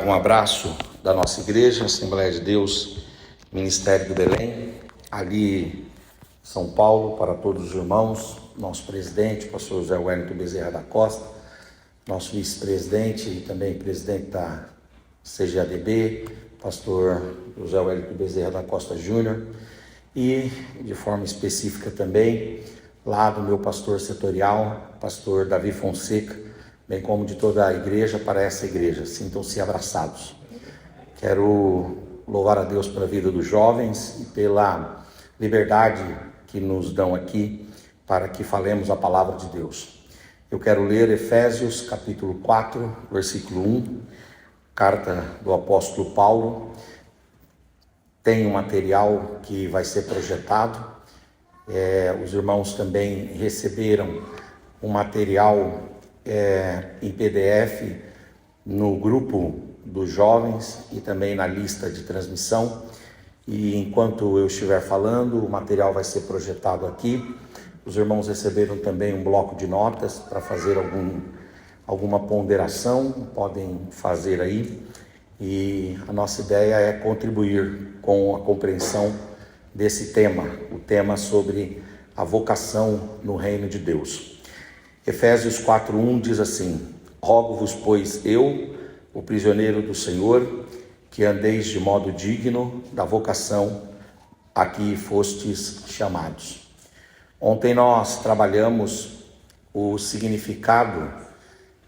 um abraço da nossa igreja, Assembleia de Deus, Ministério do Belém, ali São Paulo, para todos os irmãos, nosso presidente, pastor José Wellington Bezerra da Costa, nosso vice-presidente e também presidente da CGADB, pastor José Wellington Bezerra da Costa Júnior, e de forma específica também, lá do meu pastor setorial, pastor Davi Fonseca, bem como de toda a igreja para essa igreja. Sintam-se abraçados. Quero louvar a Deus pela vida dos jovens e pela liberdade que nos dão aqui para que falemos a palavra de Deus. Eu quero ler Efésios capítulo 4, versículo 1, carta do apóstolo Paulo. Tem um material que vai ser projetado. Os irmãos também receberam um material em PDF no grupo dos jovens e também na lista de transmissão. E enquanto eu estiver falando, o material vai ser projetado aqui. Os irmãos receberam também um bloco de notas para fazer alguma ponderação, podem fazer aí. E a nossa ideia é contribuir com a compreensão desse tema, o tema sobre a vocação no reino de Deus. Efésios 4:1 diz assim: rogo-vos, pois, eu, o prisioneiro do Senhor, que andeis de modo digno da vocação a que fostes chamados. Ontem nós trabalhamos o significado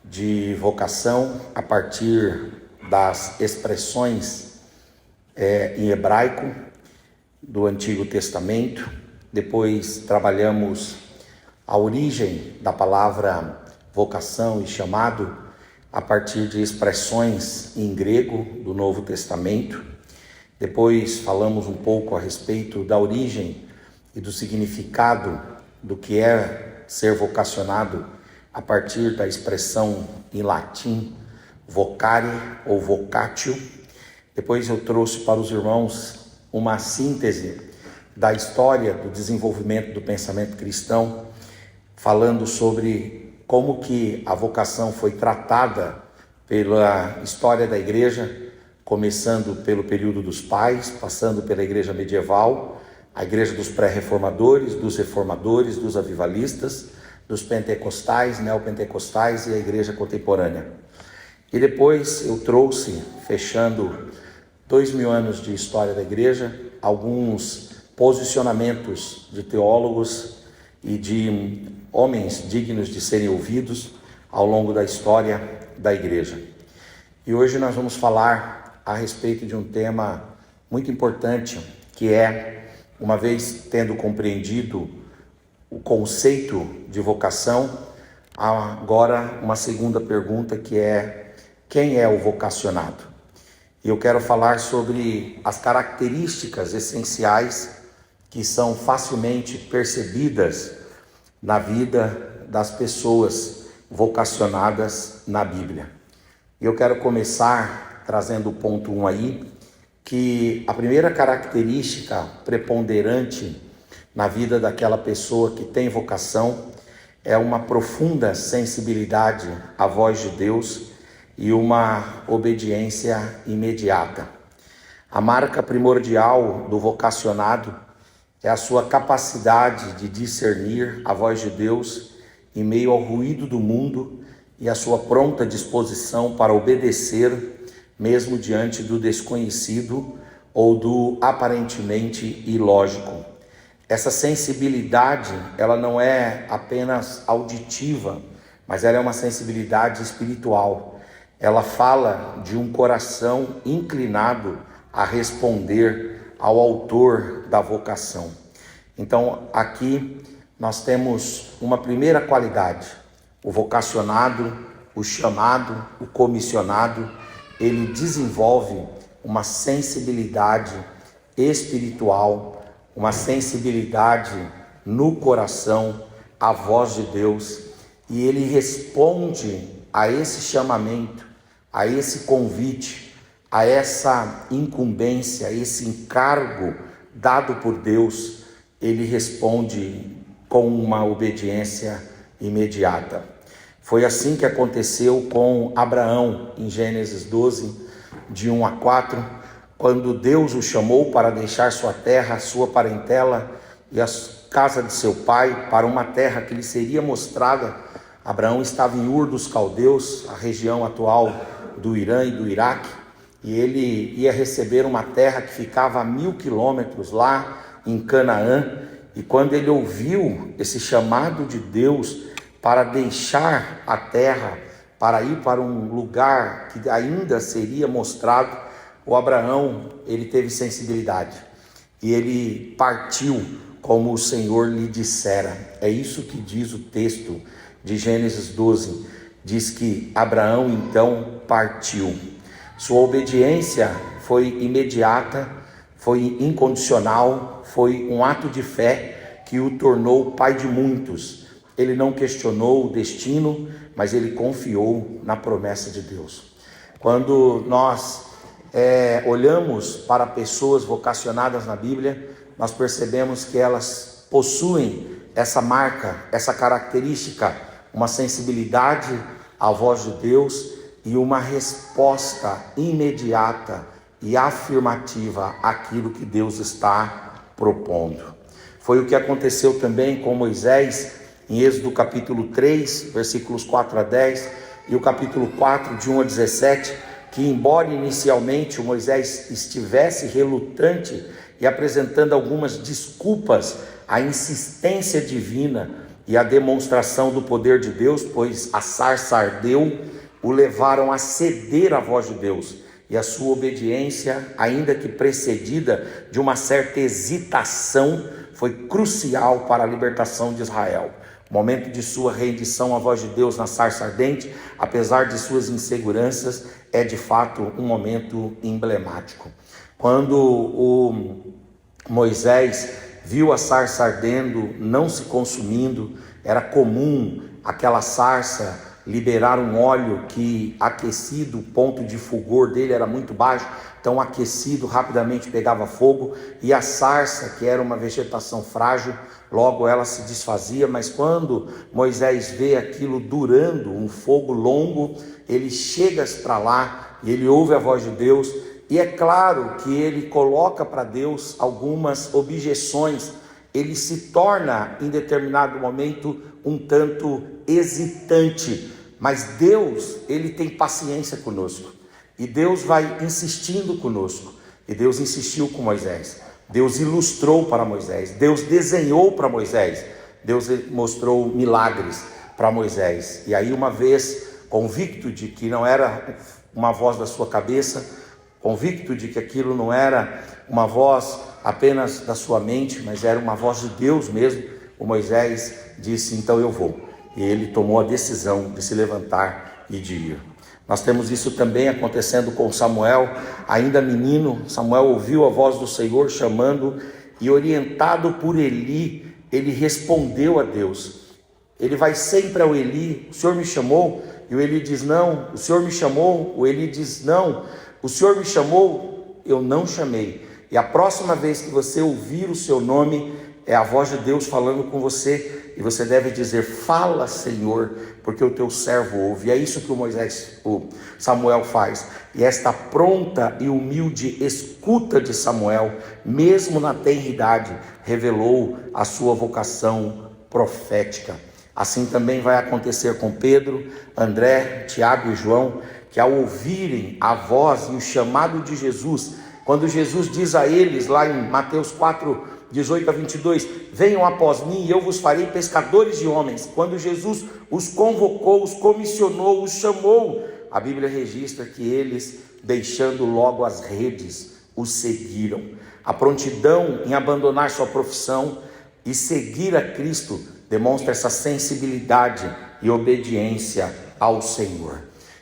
de vocação a partir das expressões em hebraico do Antigo Testamento. Depois trabalhamos a origem da palavra vocação e chamado a partir de expressões em grego do Novo Testamento. Depois falamos um pouco a respeito da origem e do significado do que é ser vocacionado a partir da expressão em latim vocare ou vocatio. Depois eu trouxe para os irmãos uma síntese da história do desenvolvimento do pensamento cristão, falando sobre como que a vocação foi tratada pela história da igreja, começando pelo período dos pais, passando pela igreja medieval, a igreja dos pré-reformadores, dos reformadores, dos avivalistas, dos pentecostais, neopentecostais e a igreja contemporânea. E depois eu trouxe, fechando 2000 anos de história da igreja, alguns posicionamentos de teólogos e de homens dignos de serem ouvidos ao longo da história da igreja. E hoje nós vamos falar a respeito de um tema muito importante, que é, uma vez tendo compreendido o conceito de vocação, agora uma segunda pergunta, que é: quem é o vocacionado? E eu quero falar sobre as características essenciais que são facilmente percebidas na vida das pessoas vocacionadas na Bíblia. E eu quero começar trazendo o ponto 1 aí, que a primeira característica preponderante na vida daquela pessoa que tem vocação é uma profunda sensibilidade à voz de Deus e uma obediência imediata. A marca primordial do vocacionado é a sua capacidade de discernir a voz de Deus em meio ao ruído do mundo e a sua pronta disposição para obedecer, mesmo diante do desconhecido ou do aparentemente ilógico. Essa sensibilidade, ela não é apenas auditiva, mas ela é uma sensibilidade espiritual. Ela fala de um coração inclinado a responder ao autor da vocação. Então, aqui nós temos uma primeira qualidade: o vocacionado, o chamado, o comissionado, ele desenvolve uma sensibilidade espiritual, uma sensibilidade no coração à voz de Deus, e ele responde a esse chamamento, a esse convite, a essa incumbência, a esse encargo dado por Deus. Ele responde com uma obediência imediata. Foi assim que aconteceu com Abraão, em Gênesis 12, de 1 a 4, quando Deus o chamou para deixar sua terra, sua parentela e a casa de seu pai para uma terra que lhe seria mostrada. Abraão estava em Ur dos Caldeus, a região atual do Irã e do Iraque, e ele ia receber uma terra que ficava a 1000 quilômetros lá em Canaã. E quando ele ouviu esse chamado de Deus para deixar a terra, para ir para um lugar que ainda seria mostrado, o Abraão, ele teve sensibilidade e ele partiu como o Senhor lhe dissera. É isso que diz o texto de Gênesis 12, diz que Abraão então partiu. Sua obediência foi imediata, foi incondicional, foi um ato de fé que o tornou pai de muitos. Ele não questionou o destino, mas ele confiou na promessa de Deus. Quando nós olhamos para pessoas vocacionadas na Bíblia, nós percebemos que elas possuem essa marca, essa característica, uma sensibilidade à voz de Deus e uma resposta imediata e afirmativa àquilo que Deus está propondo. Foi o que aconteceu também com Moisés em Êxodo capítulo 3, versículos 4 a 10 e o capítulo 4, de 1 a 17, que embora inicialmente o Moisés estivesse relutante e apresentando algumas desculpas à insistência divina e à demonstração do poder de Deus, pois a sarça ardeu, o levaram a ceder à voz de Deus. E a sua obediência, ainda que precedida de uma certa hesitação, foi crucial para a libertação de Israel. O momento de sua rendição à voz de Deus na sarça ardente, apesar de suas inseguranças, é de fato um momento emblemático. Quando o Moisés viu a sarça ardendo, não se consumindo, era comum aquela sarça liberar um óleo que, aquecido, o ponto de fulgor dele era muito baixo, então aquecido rapidamente pegava fogo, e a sarça, que era uma vegetação frágil, logo ela se desfazia. Mas quando Moisés vê aquilo durando, um fogo longo, ele chega para lá e ele ouve a voz de Deus, e é claro que ele coloca para Deus algumas objeções. Ele se torna em determinado momento um tanto hesitante, mas Deus, ele tem paciência conosco, e Deus vai insistindo conosco. E Deus insistiu com Moisés, Deus ilustrou para Moisés, Deus desenhou para Moisés, Deus mostrou milagres para Moisés. E aí, uma vez convicto de que não era uma voz da sua cabeça, convicto de que aquilo não era uma voz apenas da sua mente, mas era uma voz de Deus mesmo, o Moisés disse: então eu vou. E ele tomou a decisão de se levantar e de ir. Nós temos isso também acontecendo com Samuel. Ainda menino, Samuel ouviu a voz do Senhor chamando, e orientado por Eli, ele respondeu a Deus. Ele vai sempre ao Eli: o Senhor me chamou? E o Eli diz: não. O Senhor me chamou? O Eli diz: não. O Senhor me chamou? Eu não chamei. E a próxima vez que você ouvir o seu nome, é a voz de Deus falando com você, e você deve dizer: fala, Senhor, porque o teu servo ouve. E é isso que o Samuel faz. E esta pronta e humilde escuta de Samuel, mesmo na tenridade, revelou a sua vocação profética. Assim também vai acontecer com Pedro, André, Tiago e João, que ao ouvirem a voz e o chamado de Jesus, quando Jesus diz a eles lá em Mateus 4, 18 a 22, venham após mim e eu vos farei pescadores de homens. Quando Jesus os convocou, os comissionou, os chamou, a Bíblia registra que eles, deixando logo as redes, os seguiram. A prontidão em abandonar sua profissão e seguir a Cristo demonstra essa sensibilidade e obediência ao Senhor.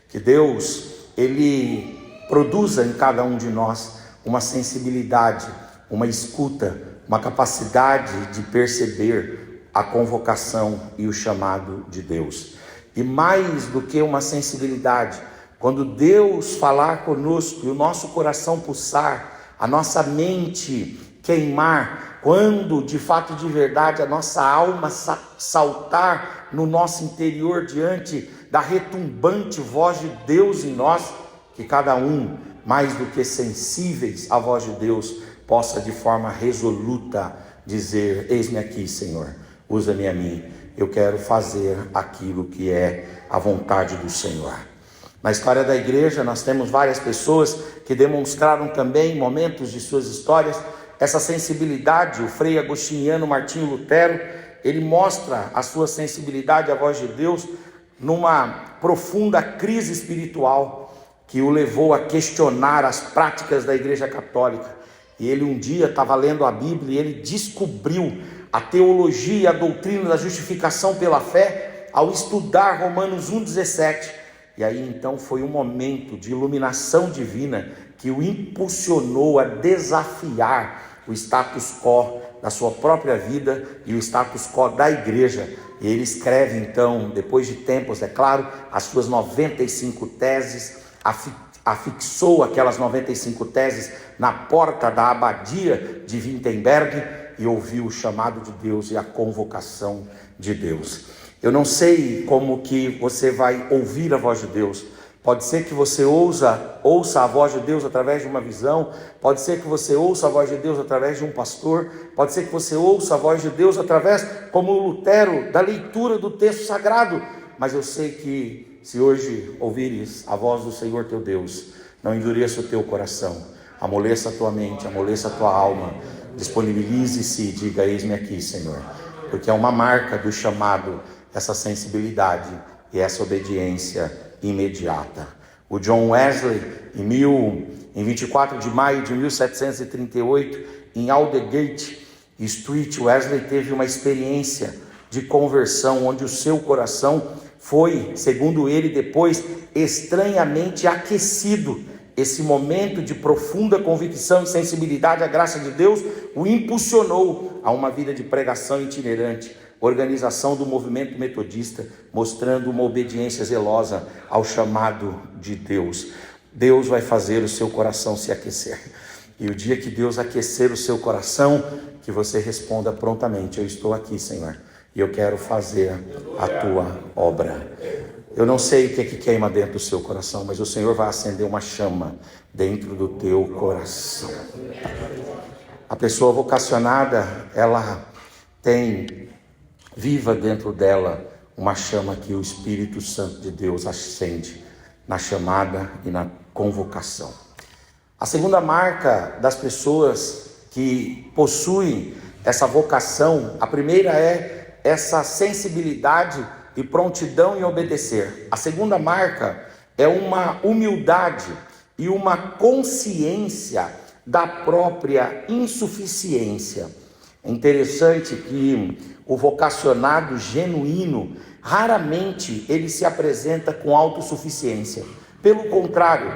Que Deus, ele produza em cada um de nós uma sensibilidade, uma escuta, uma capacidade de perceber a convocação e o chamado de Deus. E mais do que uma sensibilidade, quando Deus falar conosco e o nosso coração pulsar, a nossa mente queimar, quando de fato de verdade a nossa alma saltar no nosso interior diante da retumbante voz de Deus em nós, que cada um mais do que sensíveis à voz de Deus, possa de forma resoluta dizer: eis-me aqui, Senhor, usa-me a mim, eu quero fazer aquilo que é a vontade do Senhor. Na história da igreja nós temos várias pessoas que demonstraram também, em momentos de suas histórias, essa sensibilidade. O frei agostiniano Martinho Lutero, ele mostra a sua sensibilidade à voz de Deus numa profunda crise espiritual que o levou a questionar as práticas da Igreja Católica. E ele um dia estava lendo a Bíblia e ele descobriu a teologia e a doutrina da justificação pela fé ao estudar Romanos 1,17. E aí então foi um momento de iluminação divina que o impulsionou a desafiar o status quo da sua própria vida e o status quo da igreja. E ele escreve então, depois de tempos, é claro, as suas 95 teses, afixou aquelas 95 teses na porta da abadia de Wittenberg e ouviu o chamado de Deus e a convocação de Deus. Eu não sei como que você vai ouvir a voz de Deus. Pode ser que você ouça a voz de Deus através de uma visão, pode ser que você ouça a voz de Deus através de um pastor, pode ser que você ouça a voz de Deus através, como Lutero, da leitura do texto sagrado. Mas eu sei que se hoje ouvires a voz do Senhor teu Deus, não endureça o teu coração, amoleça a tua mente, amoleça a tua alma, disponibilize-se e diga: eis-me aqui, Senhor, porque é uma marca do chamado, essa sensibilidade e essa obediência imediata. O John Wesley, em 24 de maio de 1738, em Aldgate Street, Wesley teve uma experiência de conversão, onde o seu coração foi, segundo ele depois, estranhamente aquecido. Esse momento de profunda convicção e sensibilidade à graça de Deus o impulsionou a uma vida de pregação itinerante, organização do movimento metodista, mostrando uma obediência zelosa ao chamado de Deus. Deus vai fazer o seu coração se aquecer. E o dia que Deus aquecer o seu coração, que você responda prontamente: eu estou aqui, Senhor, e eu quero fazer a tua obra. Eu não sei o que é que queima dentro do seu coração, mas o Senhor vai acender uma chama dentro do teu coração. A pessoa vocacionada, ela tem viva dentro dela uma chama que o Espírito Santo de Deus acende na chamada e na convocação. A segunda marca das pessoas que possuem essa vocação, a primeira é essa sensibilidade e prontidão em obedecer. A segunda marca é uma humildade e uma consciência da própria insuficiência. É interessante que o vocacionado genuíno, raramente ele se apresenta com autossuficiência. Pelo contrário,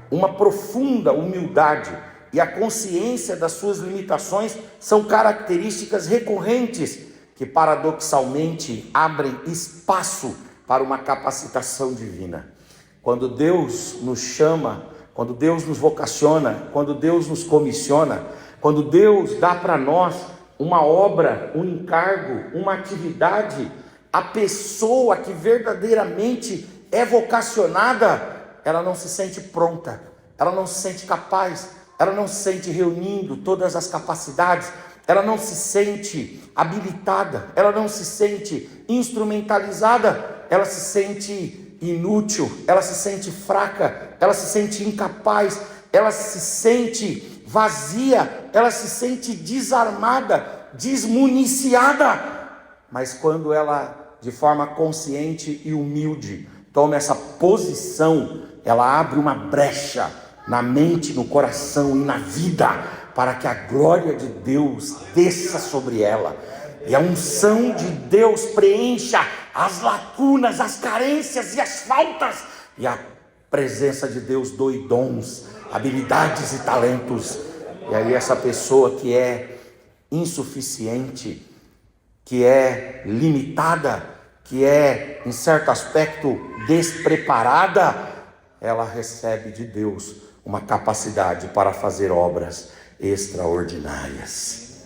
uma profunda humildade e a consciência das suas limitações são características recorrentes que paradoxalmente abrem espaço para uma capacitação divina. Quando Deus nos chama, quando Deus nos vocaciona, quando Deus nos comissiona, quando Deus dá para nós uma obra, um encargo, uma atividade, a pessoa que verdadeiramente é vocacionada, ela não se sente pronta, ela não se sente capaz, ela não se sente reunindo todas as capacidades, ela não se sente habilitada, ela não se sente instrumentalizada, ela se sente inútil, ela se sente fraca, ela se sente incapaz, ela se sente vazia, ela se sente desarmada, desmuniciada. Mas quando ela, de forma consciente e humilde, toma essa posição, ela abre uma brecha na mente, no coração e na vida, para que a glória de Deus desça sobre ela, e a unção de Deus preencha as lacunas, as carências e as faltas, e a presença de Deus doe dons, habilidades e talentos. E aí essa pessoa que é insuficiente, que é limitada, que é em certo aspecto despreparada, ela recebe de Deus uma capacidade para fazer obras extraordinárias.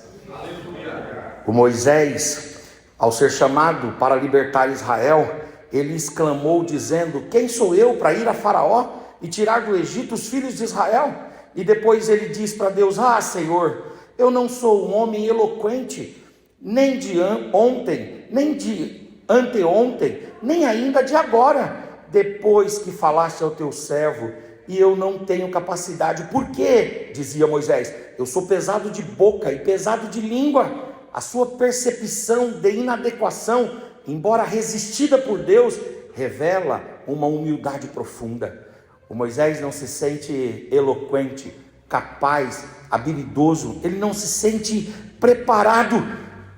O Moisés, ao ser chamado para libertar Israel, ele exclamou dizendo: quem sou eu para ir a Faraó e tirar do Egito os filhos de Israel. E depois ele diz para Deus: ah, Senhor, eu não sou um homem eloquente, nem de ontem, nem de anteontem, nem ainda de agora, depois que falaste ao teu servo, e eu não tenho capacidade. Por quê? Dizia Moisés: eu sou pesado de boca e pesado de língua. A sua percepção de inadequação, embora resistida por Deus, revela uma humildade profunda. O Moisés não se sente eloquente, capaz, habilidoso, ele não se sente preparado.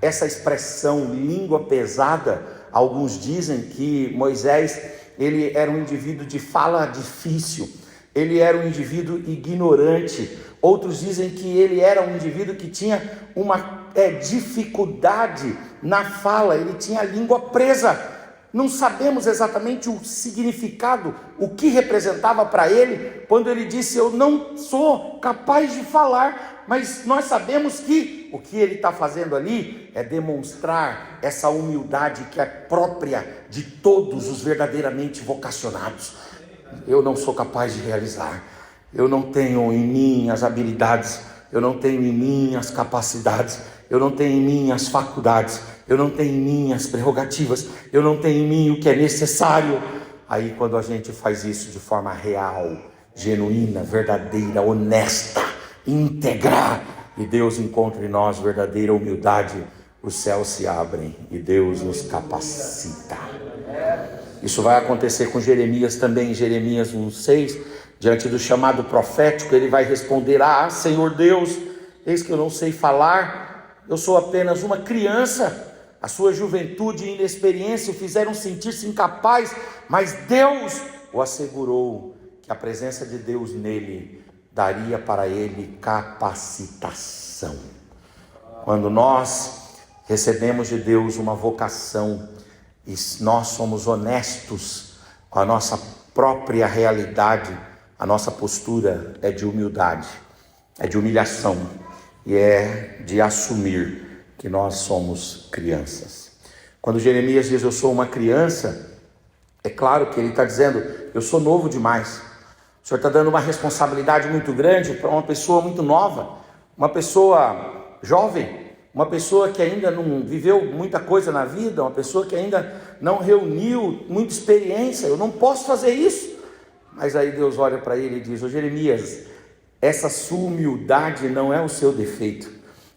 Essa expressão língua pesada, alguns dizem que Moisés, ele era um indivíduo de fala difícil, ele era um indivíduo ignorante. Outros dizem que ele era um indivíduo que tinha uma dificuldade na fala, ele tinha a língua presa. Não sabemos exatamente o significado, o que representava para ele, quando ele disse: eu não sou capaz de falar. Mas nós sabemos que o que ele está fazendo ali é demonstrar essa humildade que é própria de todos os verdadeiramente vocacionados. Eu não sou capaz de realizar, eu não tenho em mim as habilidades, eu não tenho em mim as capacidades, eu não tenho em mim as faculdades, eu não tenho em mim as prerrogativas, eu não tenho em mim o que é necessário. Aí quando a gente faz isso de forma real, genuína, verdadeira, honesta, íntegra, e Deus encontra em nós verdadeira humildade, os céus se abrem e Deus nos capacita. Isso vai acontecer com Jeremias também. Jeremias 1,6, diante do chamado profético, ele vai responder: ah, Senhor Deus, eis que eu não sei falar, eu sou apenas uma criança. A sua juventude e inexperiência o fizeram sentir-se incapaz, mas Deus o assegurou que a presença de Deus nele daria para ele capacitação. Quando nós recebemos de Deus uma vocação e nós somos honestos com a nossa própria realidade, a nossa postura é de humildade, é de humilhação e é de assumir que nós somos crianças. Quando Jeremias diz: eu sou uma criança, é claro que ele está dizendo: eu sou novo demais. O Senhor está dando uma responsabilidade muito grande para uma pessoa muito nova, uma pessoa jovem, uma pessoa que ainda não viveu muita coisa na vida, uma pessoa que ainda não reuniu muita experiência. Eu não posso fazer isso. Mas aí Deus olha para ele e diz: ô Jeremias, essa sua humildade não é o seu defeito,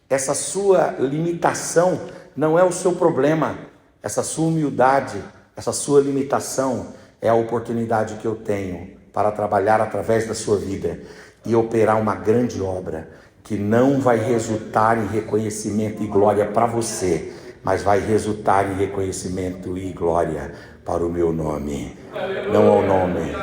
essa sua limitação não é o seu problema, essa sua humildade, essa sua limitação é a oportunidade que eu tenho para trabalhar através da sua vida e operar uma grande obra que não vai resultar em reconhecimento e glória para você, mas vai resultar em reconhecimento e glória para o meu nome, não ao nome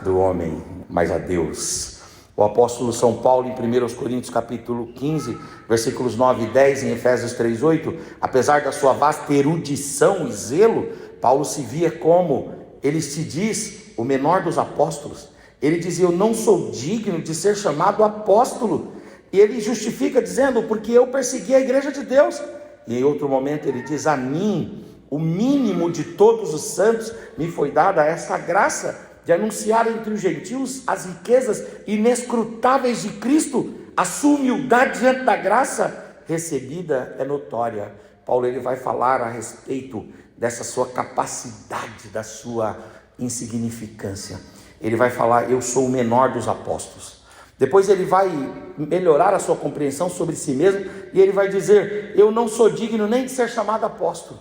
do homem, mas a Deus. O apóstolo São Paulo, em 1 Coríntios capítulo 15, versículos 9 e 10, em Efésios 3:8, apesar da sua vasta erudição e zelo, Paulo se via como, ele se diz, o menor dos apóstolos. Ele dizia: eu não sou digno de ser chamado apóstolo. E ele justifica dizendo: porque eu persegui a igreja de Deus. E em outro momento ele diz: a mim, o mínimo de todos os santos, me foi dada essa graça de anunciar entre os gentios as riquezas inescrutáveis de Cristo. A sua humildade diante da graça recebida é notória. Paulo, ele vai falar a respeito dessa sua capacidade, da sua insignificância. Ele vai falar: eu sou o menor dos apóstolos. Depois ele vai melhorar a sua compreensão sobre si mesmo e ele vai dizer: eu não sou digno nem de ser chamado apóstolo.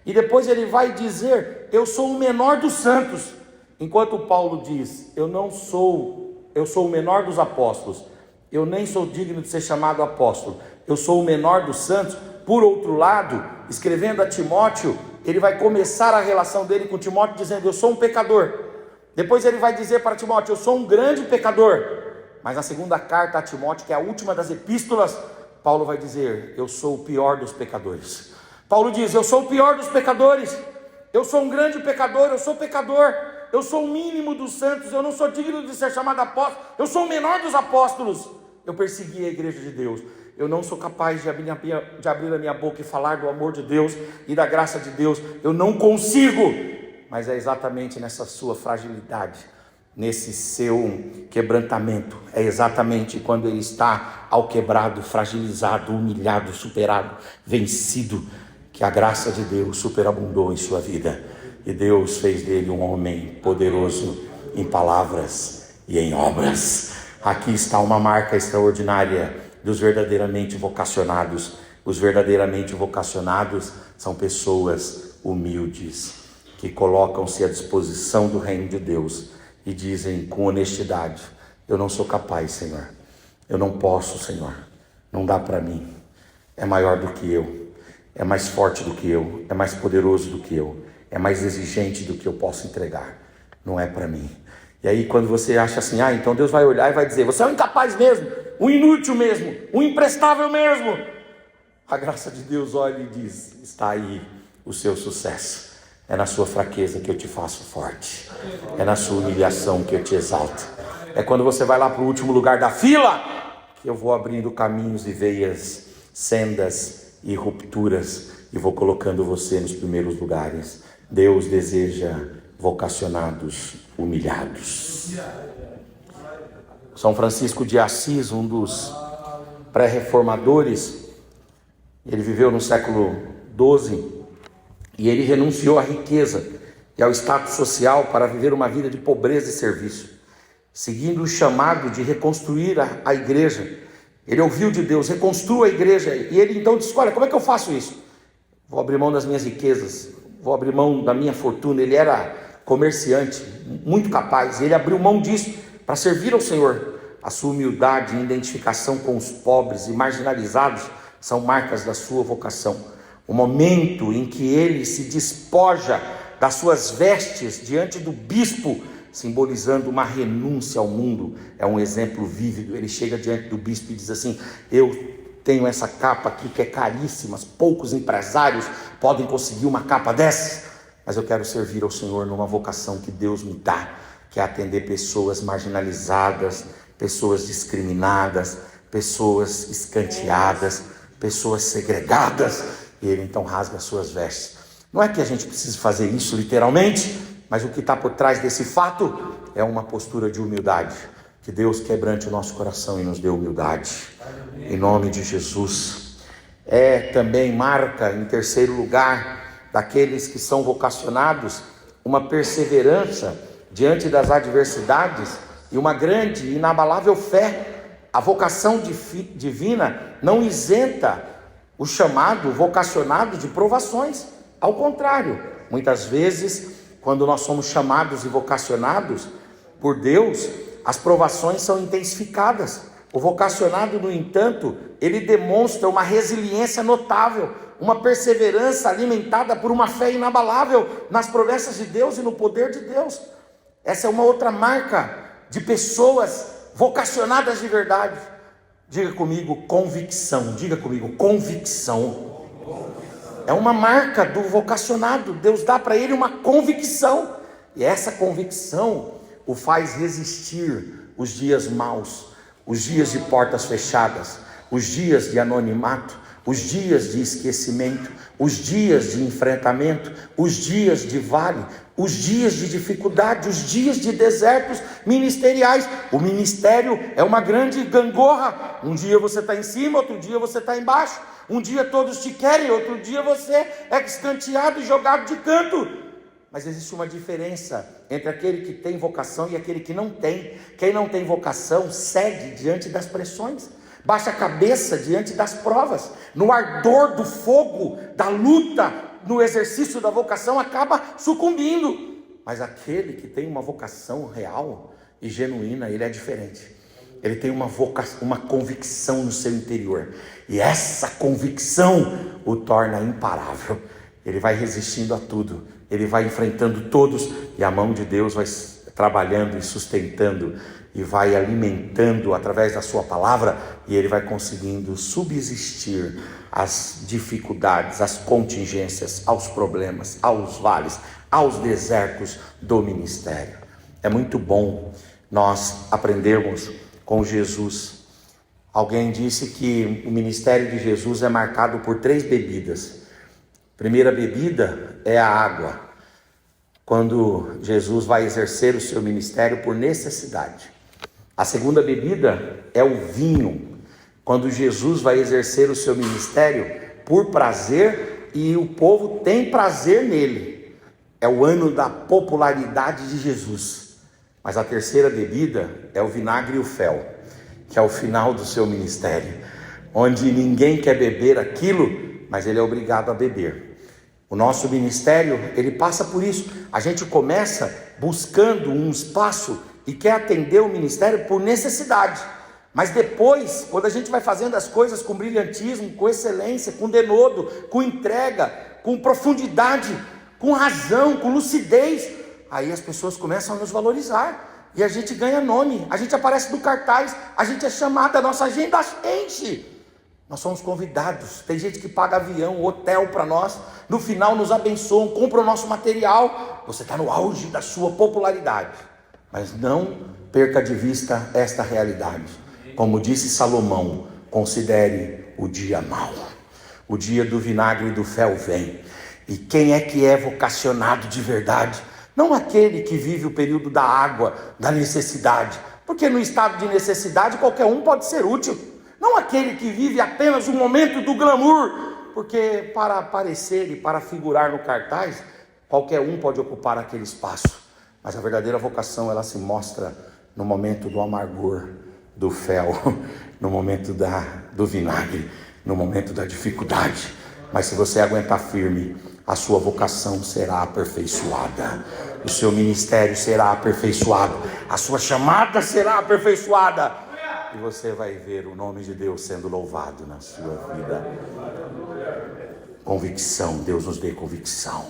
E depois ele vai dizer: eu sou o menor dos santos. Enquanto Paulo diz: eu sou o menor dos apóstolos, eu nem sou digno de ser chamado apóstolo, eu sou o menor dos santos. Por outro lado, escrevendo a Timóteo, ele vai começar a relação dele com Timóteo dizendo: eu sou um pecador. Depois ele vai dizer para Timóteo: eu sou um grande pecador. Mas na segunda carta a Timóteo, que é a última das epístolas, Paulo vai dizer: eu sou o pior dos pecadores. Paulo diz: eu sou o pior dos pecadores, eu sou um grande pecador, eu sou pecador, eu sou o mínimo dos santos, eu não sou digno de ser chamado apóstolo, eu sou o menor dos apóstolos, eu persegui a igreja de Deus, eu não sou capaz de abrir a minha boca e falar do amor de Deus e da graça de Deus, eu não consigo. Mas é exatamente nessa sua fragilidade, nesse seu quebrantamento. É exatamente quando ele está ao quebrado, fragilizado, humilhado, superado, vencido, que a graça de Deus superabundou em sua vida. E Deus fez dele um homem poderoso em palavras e em obras. Aqui está uma marca extraordinária dos verdadeiramente vocacionados. Os verdadeiramente vocacionados são pessoas humildes, que colocam-se à disposição do reino de Deus e dizem com honestidade: eu não sou capaz, Senhor, eu não posso, Senhor, não dá para mim, é maior do que eu, é mais forte do que eu, é mais poderoso do que eu, é mais exigente do que eu posso entregar, não é para mim. E aí quando você acha assim, então Deus vai olhar e vai dizer: você é um incapaz mesmo, um inútil mesmo, um imprestável mesmo. A graça de Deus olha e diz: está aí o seu sucesso. É na sua fraqueza que eu te faço forte. É na sua humilhação que eu te exalto. É quando você vai lá para o último lugar da fila que eu vou abrindo caminhos e veias, sendas e rupturas e vou colocando você nos primeiros lugares. Deus deseja vocacionados humilhados. São Francisco de Assis, um dos pré-reformadores, ele viveu no século XII e ele renunciou à riqueza e ao status social para viver uma vida de pobreza e serviço, seguindo o chamado de reconstruir a igreja. Ele ouviu de Deus: reconstrua a igreja. E ele então disse: olha, como é que eu faço isso? Vou abrir mão das minhas riquezas, vou abrir mão da minha fortuna. Ele era comerciante, muito capaz, e ele abriu mão disso para servir ao Senhor. A sua humildade e identificação com os pobres e marginalizados são marcas da sua vocação. O momento em que ele se despoja das suas vestes diante do bispo, simbolizando uma renúncia ao mundo, é um exemplo vívido. Ele chega diante do bispo e diz assim: eu tenho essa capa aqui que é caríssima, poucos empresários podem conseguir uma capa dessa, mas eu quero servir ao Senhor numa vocação que Deus me dá, que é atender pessoas marginalizadas, pessoas discriminadas, pessoas escanteadas, pessoas segregadas. E ele então rasga as suas vestes. Não é que a gente precise fazer isso literalmente, mas o que está por trás desse fato é uma postura de humildade. Que Deus quebrante o nosso coração e nos dê humildade. Em nome de Jesus. É também marca, em terceiro lugar, daqueles que são vocacionados, uma perseverança diante das adversidades e uma grande e inabalável fé. A vocação divina não isenta o chamado vocacionado de provações. Ao contrário, muitas vezes, quando nós somos chamados e vocacionados por Deus, as provações são intensificadas. O vocacionado, no entanto, ele demonstra uma resiliência notável, uma perseverança alimentada por uma fé inabalável nas promessas de Deus e no poder de Deus. Essa é uma outra marca de pessoas vocacionadas de verdade. Diga comigo: convicção. Diga comigo: convicção. É uma marca do vocacionado. Deus dá para ele uma convicção. E essa convicção o faz resistir os dias maus, os dias de portas fechadas, os dias de anonimato, os dias de esquecimento, os dias de enfrentamento, os dias de vale, os dias de dificuldade, os dias de desertos ministeriais. O ministério é uma grande gangorra. Um dia você está em cima, outro dia você está embaixo. Um dia todos te querem, outro dia você é escanteado e jogado de canto. Mas existe uma diferença entre aquele que tem vocação e aquele que não tem. Quem não tem vocação cede diante das pressões, baixa a cabeça diante das provas, no ardor do fogo, da luta, no exercício da vocação acaba sucumbindo. Mas aquele que tem uma vocação real e genuína, ele é diferente. Ele tem uma convicção no seu interior, e essa convicção o torna imparável. Ele vai resistindo a tudo, ele vai enfrentando todos, e a mão de Deus vai trabalhando e sustentando, e vai alimentando através da sua palavra, e ele vai conseguindo subsistir às dificuldades, às contingências, aos problemas, aos vales, aos desertos do ministério. É muito bom nós aprendermos com Jesus. Alguém disse que o ministério de Jesus é marcado por 3 bebidas. A primeira bebida é a água. quando Jesus vai exercer o seu ministério por necessidade. A segunda bebida é o vinho, quando Jesus vai exercer o seu ministério por prazer e o povo tem prazer nele. É o ano da popularidade de Jesus. Mas a terceira bebida é o vinagre e o fel, que é o final do seu ministério, onde ninguém quer beber aquilo, mas ele é obrigado a beber. O nosso ministério, ele passa por isso. A gente começa buscando um espaço e quer atender o ministério por necessidade. Mas depois, quando a gente vai fazendo as coisas com brilhantismo, com excelência, com denodo, com entrega, com profundidade, com razão, com lucidez, aí as pessoas começam a nos valorizar. E a gente ganha nome, a gente aparece no cartaz, a gente é chamado, a nossa agenda enche. Nós somos convidados, tem gente que paga avião, hotel para nós, no final nos abençoam, compra o nosso material. Você está no auge da sua popularidade, mas não perca de vista esta realidade. Como disse Salomão, considere o dia mau. O dia do vinagre e do fel vem. E quem é que é vocacionado de verdade? Não aquele que vive o período da água, da necessidade, porque no estado de necessidade qualquer um pode ser útil. Não aquele que vive apenas o momento do glamour, porque para aparecer e para figurar no cartaz, qualquer um pode ocupar aquele espaço. Mas a verdadeira vocação, ela se mostra no momento do amargor, do fel, no momento do vinagre, no momento da dificuldade. Mas se você aguentar firme, a sua vocação será aperfeiçoada, o seu ministério será aperfeiçoado, a sua chamada será aperfeiçoada, e você vai ver o nome de Deus sendo louvado na sua vida. Convicção, Deus nos dê convicção.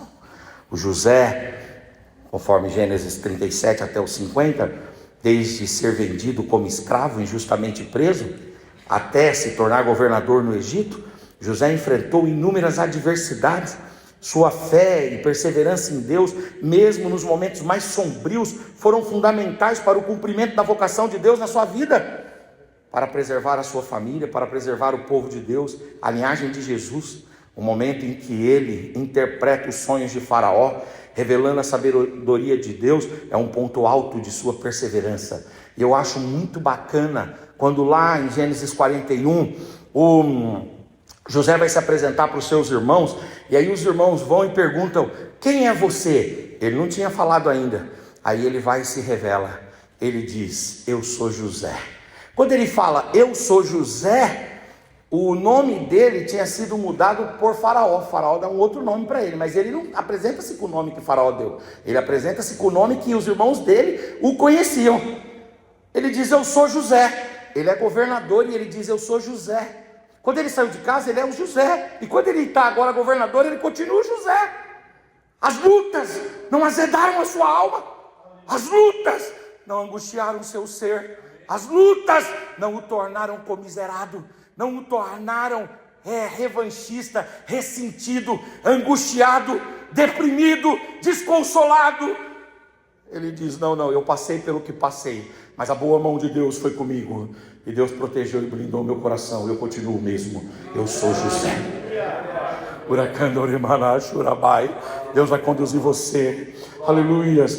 O José, conforme Gênesis 37 até os 50, desde ser vendido como escravo, injustamente preso, até se tornar governador no Egito, José enfrentou inúmeras adversidades. Sua fé e perseverança em Deus, mesmo nos momentos mais sombrios, foram fundamentais para o cumprimento da vocação de Deus na sua vida, para preservar a sua família, para preservar o povo de Deus, a linhagem de Jesus. O momento em que ele interpreta os sonhos de Faraó, revelando a sabedoria de Deus, é um ponto alto de sua perseverança. E eu acho muito bacana quando lá em Gênesis 41, José vai se apresentar para os seus irmãos, e aí os irmãos vão e perguntam: quem é você? Ele não tinha falado ainda. Aí ele vai e se revela. Ele diz: eu sou José. Quando ele fala eu sou José, o nome dele tinha sido mudado por Faraó. Faraó dá um outro nome para ele, mas ele não apresenta-se com o nome que Faraó deu. Ele apresenta-se com o nome que os irmãos dele o conheciam. Ele diz: eu sou José. Ele é governador e ele diz: eu sou José. Quando ele saiu de casa, ele é o José. E quando ele está agora governador, ele continua o José. As lutas não azedaram a sua alma. As lutas não angustiaram o seu ser. As lutas não o tornaram comiserado. Não o tornaram revanchista, ressentido, angustiado, deprimido, desconsolado. Ele diz: não, eu passei pelo que passei, mas a boa mão de Deus foi comigo, e Deus protegeu e blindou meu coração. Eu continuo o mesmo, eu sou José. Deus vai conduzir você, aleluias,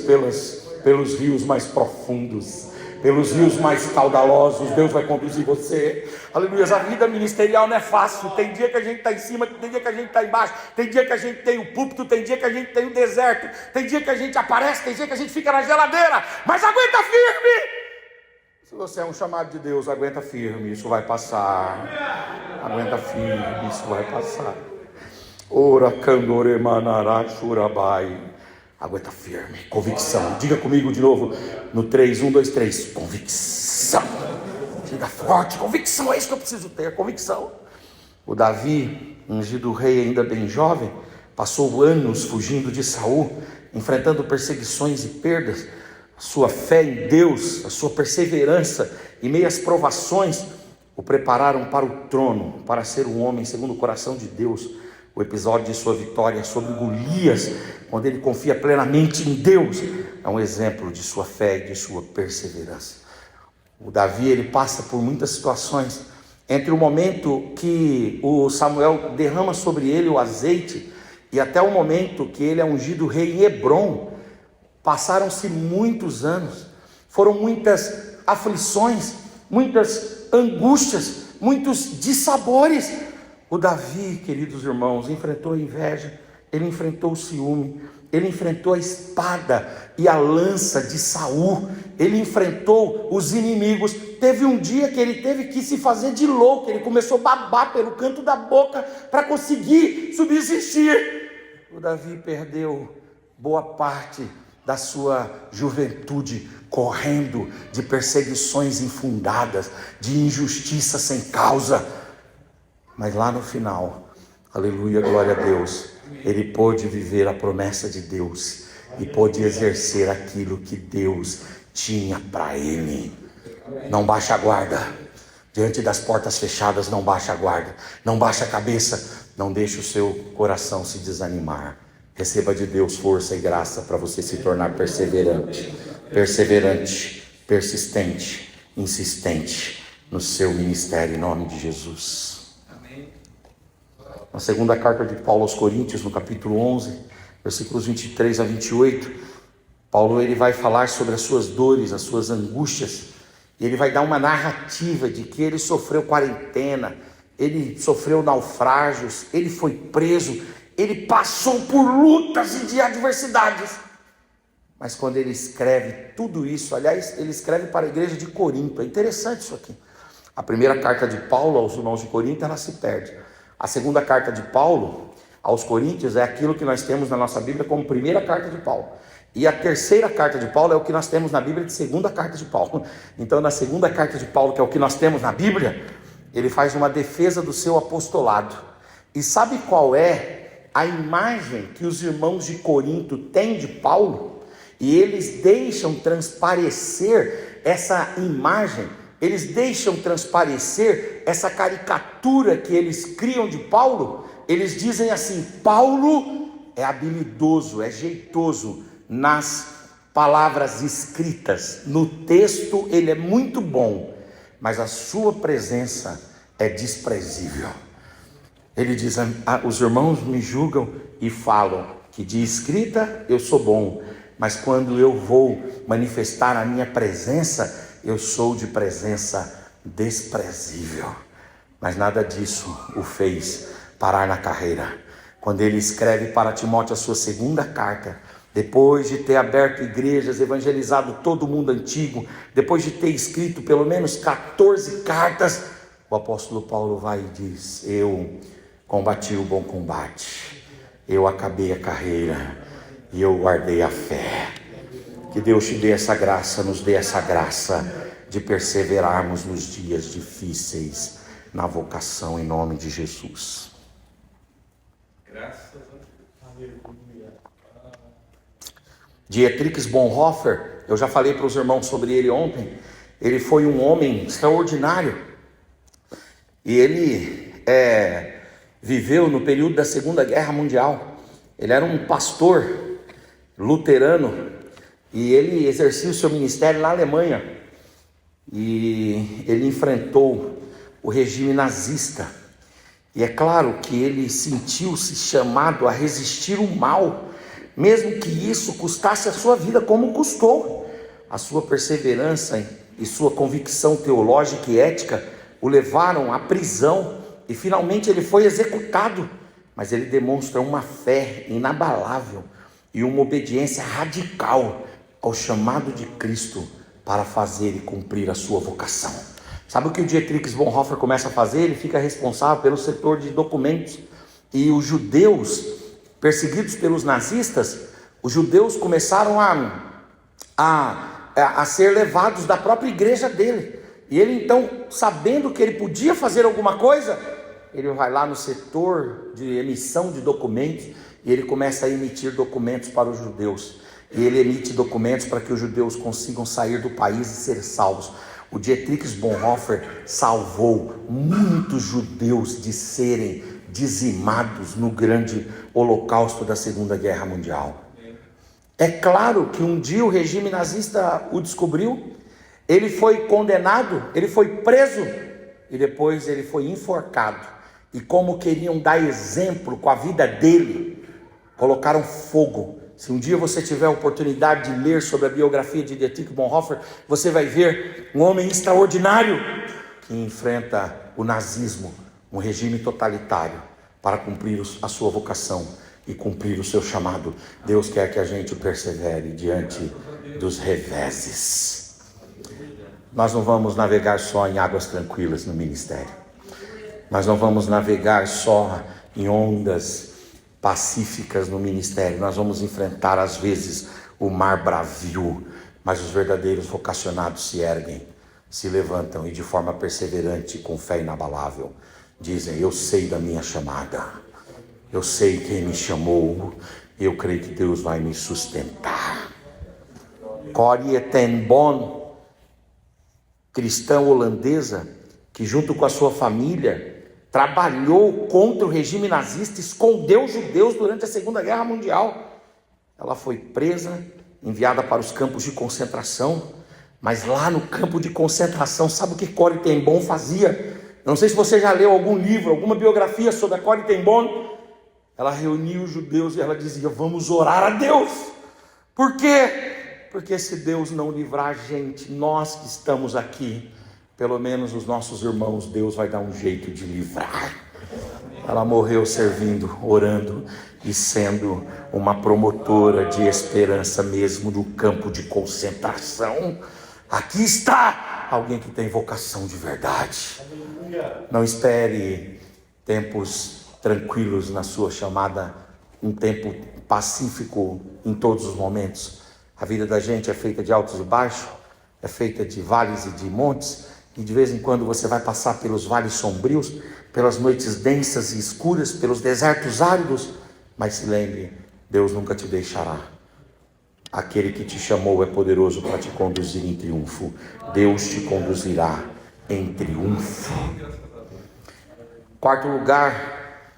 pelos rios mais profundos, pelos rios mais caudalosos. Deus vai conduzir você, aleluia. A vida ministerial não é fácil. Tem dia que a gente está em cima, tem dia que a gente está embaixo, tem dia que a gente tem o púlpito, tem dia que a gente tem o deserto, tem dia que a gente aparece, tem dia que a gente fica na geladeira, mas aguenta firme. Se você é um chamado de Deus, aguenta firme, isso vai passar. Aguenta firme, isso vai passar. Ora candore manará churabai. Aguenta firme, convicção. Diga comigo de novo no 3, 1, 2, 3. Convicção. Diga forte, convicção, é isso que eu preciso ter, convicção. O Davi, ungido rei ainda bem jovem, passou anos fugindo de Saul, enfrentando perseguições e perdas. A sua fé em Deus, a sua perseverança em meio às provações, o prepararam para o trono, para ser um homem segundo o coração de Deus. O episódio de sua vitória sobre Golias, quando ele confia plenamente em Deus, é um exemplo de sua fé e de sua perseverança. O Davi, ele passa por muitas situações, entre o momento que o Samuel derrama sobre ele o azeite, e até o momento que ele é ungido rei em Hebrom. Passaram-se muitos anos, foram muitas aflições, muitas angústias, muitos dissabores. O Davi, queridos irmãos, enfrentou a inveja, ele enfrentou o ciúme, ele enfrentou a espada e a lança de Saul, ele enfrentou os inimigos. Teve um dia que ele teve que se fazer de louco, ele começou a babar pelo canto da boca para conseguir subsistir. O Davi perdeu boa parte da sua juventude correndo de perseguições infundadas, de injustiça sem causa. Mas lá no final, aleluia, glória a Deus, ele pôde viver a promessa de Deus e pôde exercer aquilo que Deus tinha para ele. Não baixa a guarda, diante das portas fechadas, não baixa a guarda, não baixa a cabeça, não deixe o seu coração se desanimar. Receba de Deus força e graça para você se tornar perseverante, persistente, insistente no seu ministério, em nome de Jesus. Na segunda carta de Paulo aos Coríntios, no capítulo 11, versículos 23 a 28, Paulo ele vai falar sobre as suas dores, as suas angústias, e ele vai dar uma narrativa de que ele sofreu quarentena, ele sofreu naufrágios, ele foi preso, ele passou por lutas e de adversidades. Mas quando ele escreve tudo isso, aliás, ele escreve para a igreja de Corinto. É interessante isso aqui. A primeira carta de Paulo aos irmãos de Corinto, ela se perde. A segunda carta de Paulo aos Coríntios é aquilo que nós temos na nossa Bíblia como primeira carta de Paulo. E a terceira carta de Paulo é o que nós temos na Bíblia de segunda carta de Paulo. Então, na segunda carta de Paulo, que é o que nós temos na Bíblia, ele faz uma defesa do seu apostolado. E sabe qual é a imagem que os irmãos de Corinto têm de Paulo? E eles deixam transparecer essa imagem, eles deixam transparecer essa caricatura que eles criam de Paulo. Eles dizem assim: Paulo é habilidoso, é jeitoso nas palavras escritas, no texto ele é muito bom, mas a sua presença é desprezível. Ele diz: os irmãos me julgam e falam que de escrita eu sou bom, mas quando eu vou manifestar a minha presença, eu sou de presença desprezível. Mas nada disso o fez parar na carreira. Quando ele escreve para Timóteo a sua segunda carta, depois de ter aberto igrejas, evangelizado todo o mundo antigo, depois de ter escrito pelo menos 14 cartas, o apóstolo Paulo vai e diz: eu combati o bom combate, eu acabei a carreira e eu guardei a fé. Que Deus te dê essa graça, nos dê essa graça de perseverarmos nos dias difíceis na vocação, em nome de Jesus. Graças a Deus. Dietrich Bonhoeffer, eu já falei para os irmãos sobre ele ontem. Ele foi um homem extraordinário e ele viveu no período da Segunda Guerra Mundial. Ele era um pastor luterano e ele exercia o seu ministério na Alemanha, e ele enfrentou o regime nazista, e é claro que ele sentiu-se chamado a resistir o mal, mesmo que isso custasse a sua vida, como custou. A sua perseverança e sua convicção teológica e ética o levaram à prisão, e finalmente ele foi executado, mas ele demonstra uma fé inabalável e uma obediência radical ao chamado de Cristo para fazer e cumprir a sua vocação. Sabe o que o Dietrich Bonhoeffer começa a fazer? Ele fica responsável pelo setor de documentos, e os judeus perseguidos pelos nazistas, os judeus começaram a ser levados da própria igreja dele, e ele então, sabendo que ele podia fazer alguma coisa, ele vai lá no setor de emissão de documentos, e ele começa a emitir documentos para os judeus. E ele emite documentos para que os judeus consigam sair do país e ser salvos. O Dietrich Bonhoeffer salvou muitos judeus de serem dizimados no grande holocausto da Segunda Guerra Mundial. É claro que um dia o regime nazista o descobriu, ele foi condenado, ele foi preso e depois ele foi enforcado. E como queriam dar exemplo com a vida dele, colocaram fogo Se um dia você tiver a oportunidade de ler sobre a biografia de Dietrich Bonhoeffer, você vai ver um homem extraordinário que enfrenta o nazismo, um regime totalitário, para cumprir a sua vocação e cumprir o seu chamado. Deus quer que a gente persevere diante dos reveses. Nós não vamos navegar só em águas tranquilas no ministério. Nós não vamos navegar só em ondas pacíficas no ministério. Nós vamos enfrentar às vezes o mar bravio, mas os verdadeiros vocacionados se erguem, se levantam e de forma perseverante, com fé inabalável, dizem: eu sei da minha chamada, eu sei quem me chamou, eu creio que Deus vai me sustentar. Corrie ten Boom, cristã holandesa, que junto com a sua família trabalhou contra o regime nazista, escondeu os judeus durante a Segunda Guerra Mundial. Ela foi presa, enviada para os campos de concentração, mas lá no campo de concentração, sabe o que Corrie ten Boom fazia? Não sei se você já leu algum livro, alguma biografia sobre a Corrie ten Boom. Ela reunia os judeus e ela dizia: vamos orar a Deus. Por quê? Porque se Deus não livrar a gente, nós que estamos aqui, pelo menos os nossos irmãos, Deus vai dar um jeito de livrar. Ela morreu servindo, orando e sendo uma promotora de esperança mesmo no campo de concentração. Aqui está alguém que tem vocação de verdade. Não espere tempos tranquilos na sua chamada, um tempo pacífico em todos os momentos. A vida da gente é feita de altos e baixos, é feita de vales e de montes, e de vez em quando você vai passar pelos vales sombrios, pelas noites densas e escuras, pelos desertos áridos, mas se lembre, Deus nunca te deixará. Aquele que te chamou é poderoso para te conduzir em triunfo. Deus te conduzirá em triunfo. Quarto lugar,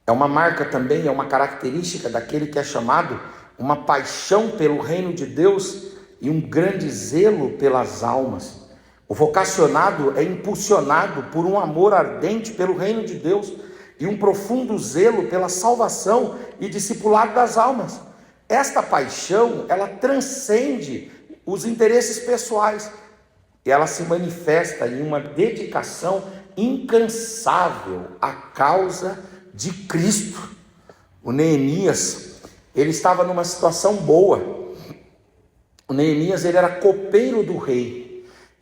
é uma marca também, é uma característica daquele que é chamado, uma paixão pelo reino de Deus e um grande zelo pelas almas. O vocacionado é impulsionado por um amor ardente pelo reino de Deus e um profundo zelo pela salvação e discipulado das almas. Esta paixão, ela transcende os interesses pessoais e ela se manifesta em uma dedicação incansável à causa de Cristo. O Neemias, ele estava numa situação boa. O Neemias, ele era copeiro do rei.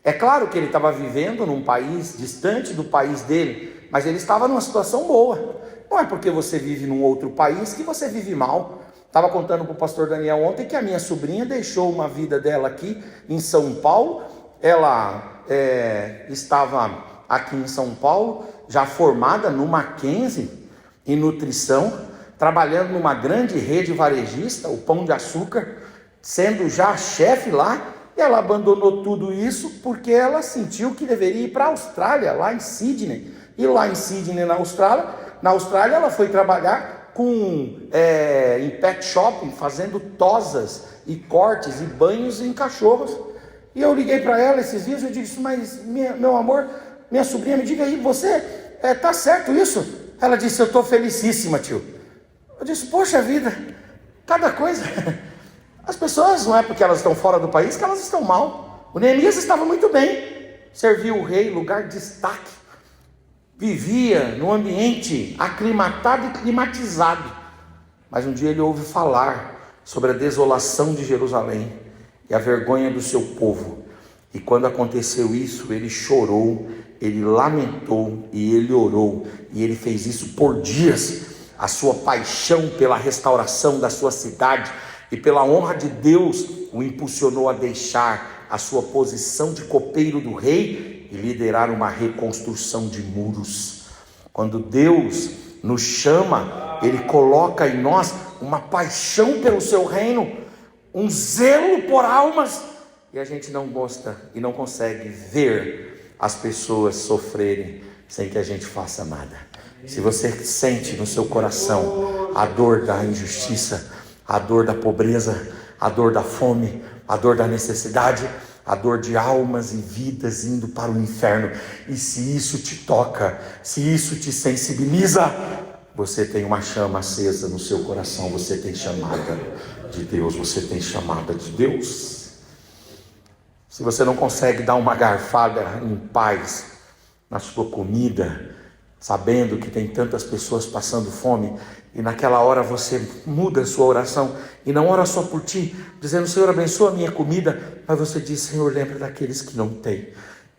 É claro que ele estava vivendo num país distante do país dele, mas ele estava numa situação boa. Não é porque você vive num outro país que você vive mal. Estava contando para o pastor Daniel ontem que a minha sobrinha deixou uma vida dela aqui em São Paulo. Ela estava aqui em São Paulo, já formada no Mackenzie em nutrição, trabalhando numa grande rede varejista, o Pão de Açúcar, sendo já chefe lá. E ela abandonou tudo isso porque ela sentiu que deveria ir para a Austrália, lá em Sydney. E lá em Sydney, na Austrália ela foi trabalhar em pet shopping, fazendo tosas e cortes e banhos em cachorros. E eu liguei para ela esses dias e eu disse: mas meu amor, minha sobrinha, me diga aí, você tá certo isso? Ela disse: eu estou felicíssima, tio. Eu disse: poxa vida, cada coisa... As pessoas, não é porque elas estão fora do país que elas estão mal. O Neemias estava muito bem, serviu o rei, lugar de destaque, vivia num ambiente aclimatado e climatizado. Mas um dia ele ouve falar sobre a desolação de Jerusalém e a vergonha do seu povo. E quando aconteceu isso, ele chorou, ele lamentou e ele orou. E ele fez isso por dias. A sua paixão pela restauração da sua cidade e pela honra de Deus o impulsionou a deixar a sua posição de copeiro do rei e liderar uma reconstrução de muros. Quando Deus nos chama, Ele coloca em nós uma paixão pelo seu reino, um zelo por almas, e a gente não gosta e não consegue ver as pessoas sofrerem sem que a gente faça nada. Se você sente no seu coração a dor da injustiça, a dor da pobreza, a dor da fome, a dor da necessidade, a dor de almas e vidas indo para o inferno, e se isso te toca, se isso te sensibiliza, você tem uma chama acesa no seu coração, você tem chamada de Deus, você tem chamada de Deus. Se você não consegue dar uma garfada em paz na sua comida, sabendo que tem tantas pessoas passando fome, e naquela hora você muda a sua oração e não ora só por ti, dizendo: Senhor, abençoa a minha comida, mas você diz: Senhor, lembra daqueles que não têm.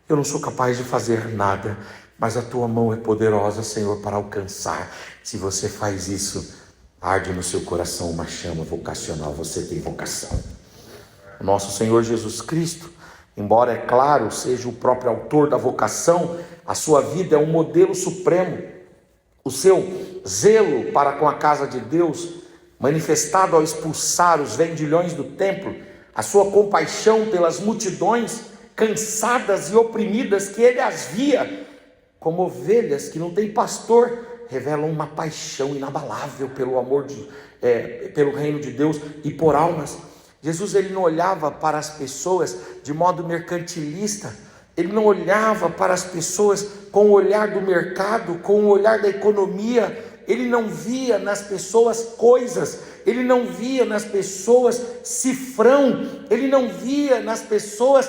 Eu não sou capaz de fazer nada, mas a tua mão é poderosa, Senhor, para alcançar. Se você faz isso, arde no seu coração uma chama vocacional, você tem vocação. O nosso Senhor Jesus Cristo, embora, é claro, seja o próprio autor da vocação, a sua vida é um modelo supremo. O seu zelo para com a casa de Deus, manifestado ao expulsar os vendilhões do templo, a sua compaixão pelas multidões cansadas e oprimidas, que ele as via como ovelhas que não têm pastor, revelam uma paixão inabalável pelo amor pelo reino de Deus e por almas. Jesus, ele não olhava para as pessoas de modo mercantilista, ele não olhava para as pessoas com o olhar do mercado, com o olhar da economia, ele não via nas pessoas coisas, ele não via nas pessoas cifrão, ele não via nas pessoas